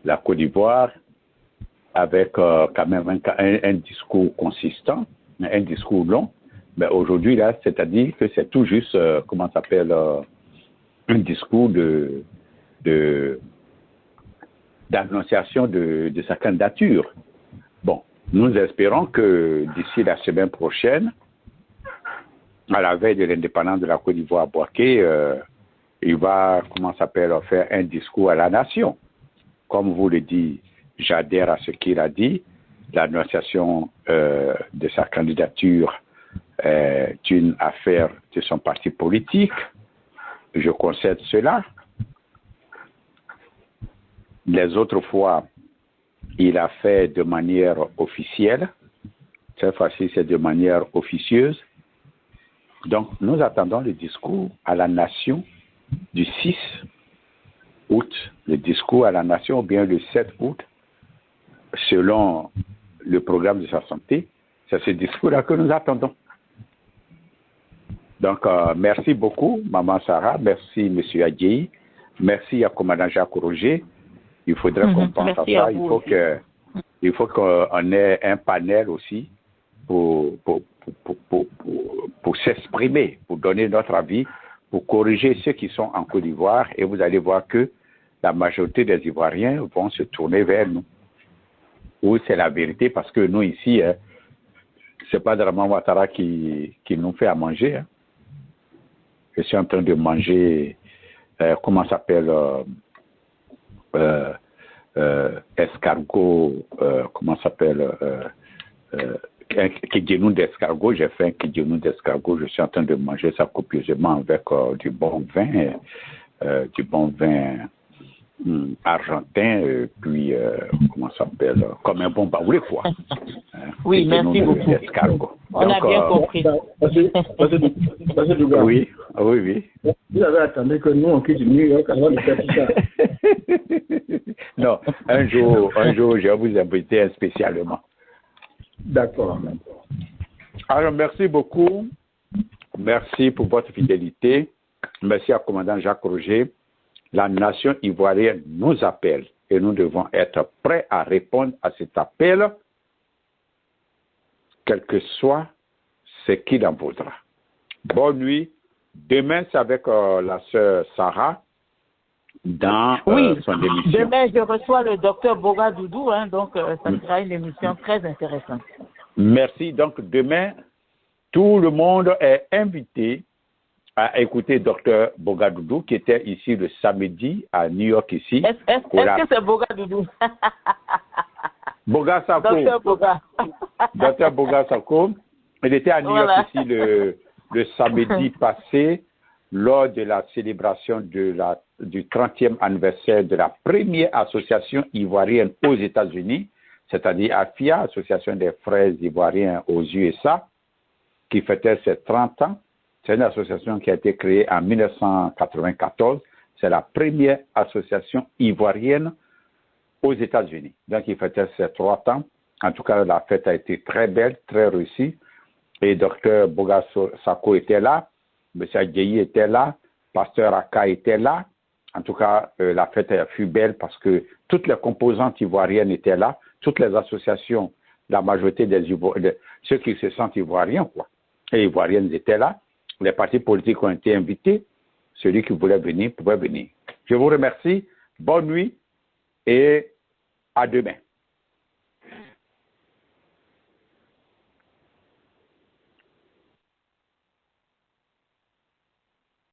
la Côte d'Ivoire, avec quand même un discours consistant, un discours long, mais aujourd'hui, là, c'est-à-dire que c'est tout juste, comment ça s'appelle, un discours d'annonciation de sa candidature. Bon, nous espérons que d'ici la semaine prochaine, à la veille de l'indépendance de la Côte d'Ivoire, Bouaké, il va, faire un discours à la nation. Comme vous le dites, j'adhère à ce qu'il a dit. L'annonciation de sa candidature est une affaire de son parti politique. Je concède cela. Les autres fois, il a fait de manière officielle. Cette fois-ci, c'est de manière officieuse. Donc, nous attendons le discours à la nation du 6 août, le discours à la nation, ou bien le 7 août, selon le programme de sa santé. C'est ce discours-là que nous attendons. Donc, merci beaucoup, Maman Sarah. Merci, M. Adjei. Merci à commandant Jacques Roger. Il faudrait qu'on pense à ça. Il faut qu'on ait un panel aussi pour s'exprimer, pour donner notre avis, pour corriger ceux qui sont en Côte d'Ivoire. Et vous allez voir que la majorité des Ivoiriens vont se tourner vers nous. Oui, c'est la vérité, parce que nous, ici, c'est pas Draman Ouattara qui nous fait à manger. Hein. Je suis en train de manger, comment ça s'appelle, escargot, comment ça s'appelle, kidjenou d'escargot. J'ai fait un kidjenou d'escargot. Je suis en train de manger ça copieusement avec du bon vin argentin, puis comment ça s'appelle, comme un bon baoulé, quoi. Oui, merci beaucoup. On a bien compris. Oui, oui. Vous avez attendu que nous, on quitte New York avant de faire tout ça. Non, un jour, je vais vous inviter spécialement. D'accord. Alors, merci beaucoup. Merci pour votre fidélité. Merci à commandant Jacques Roger. La nation ivoirienne nous appelle et nous devons être prêts à répondre à cet appel, quel que soit ce qu'il en vaudra. Bonne nuit. Demain, c'est avec la sœur Sarah dans son émission. Demain, je reçois le docteur Boga Doudou, hein, donc ça sera une émission très intéressante. Merci. Donc, demain, tout le monde est invité à écouter Dr Boga Doudou, qui était ici le samedi à New York ici. Est-ce que c'est Boga Doudou? Boga Sako. Dr Boga. Dr Boga Sako. Il était à New York ici le samedi passé, lors de la célébration du 30e anniversaire de la première association ivoirienne aux États-Unis, c'est-à-dire AFIA, Association des frères ivoiriens aux USA, qui fêtait ses 30 ans. C'est une association qui a été créée en 1994. C'est la première association ivoirienne aux États-Unis. Donc, il fêtait ses 30 ans. En tout cas, la fête a été très belle, très réussie. Et Dr Boga Sako était là, M. Adjei était là, Pasteur Aka était là. En tout cas, la fête fut belle parce que toutes les composantes ivoiriennes étaient là, toutes les associations, la majorité de ceux qui se sentent ivoiriens, quoi, et ivoiriennes étaient là. Les partis politiques ont été invités. Celui qui voulait venir pouvait venir. Je vous remercie. Bonne nuit et à demain.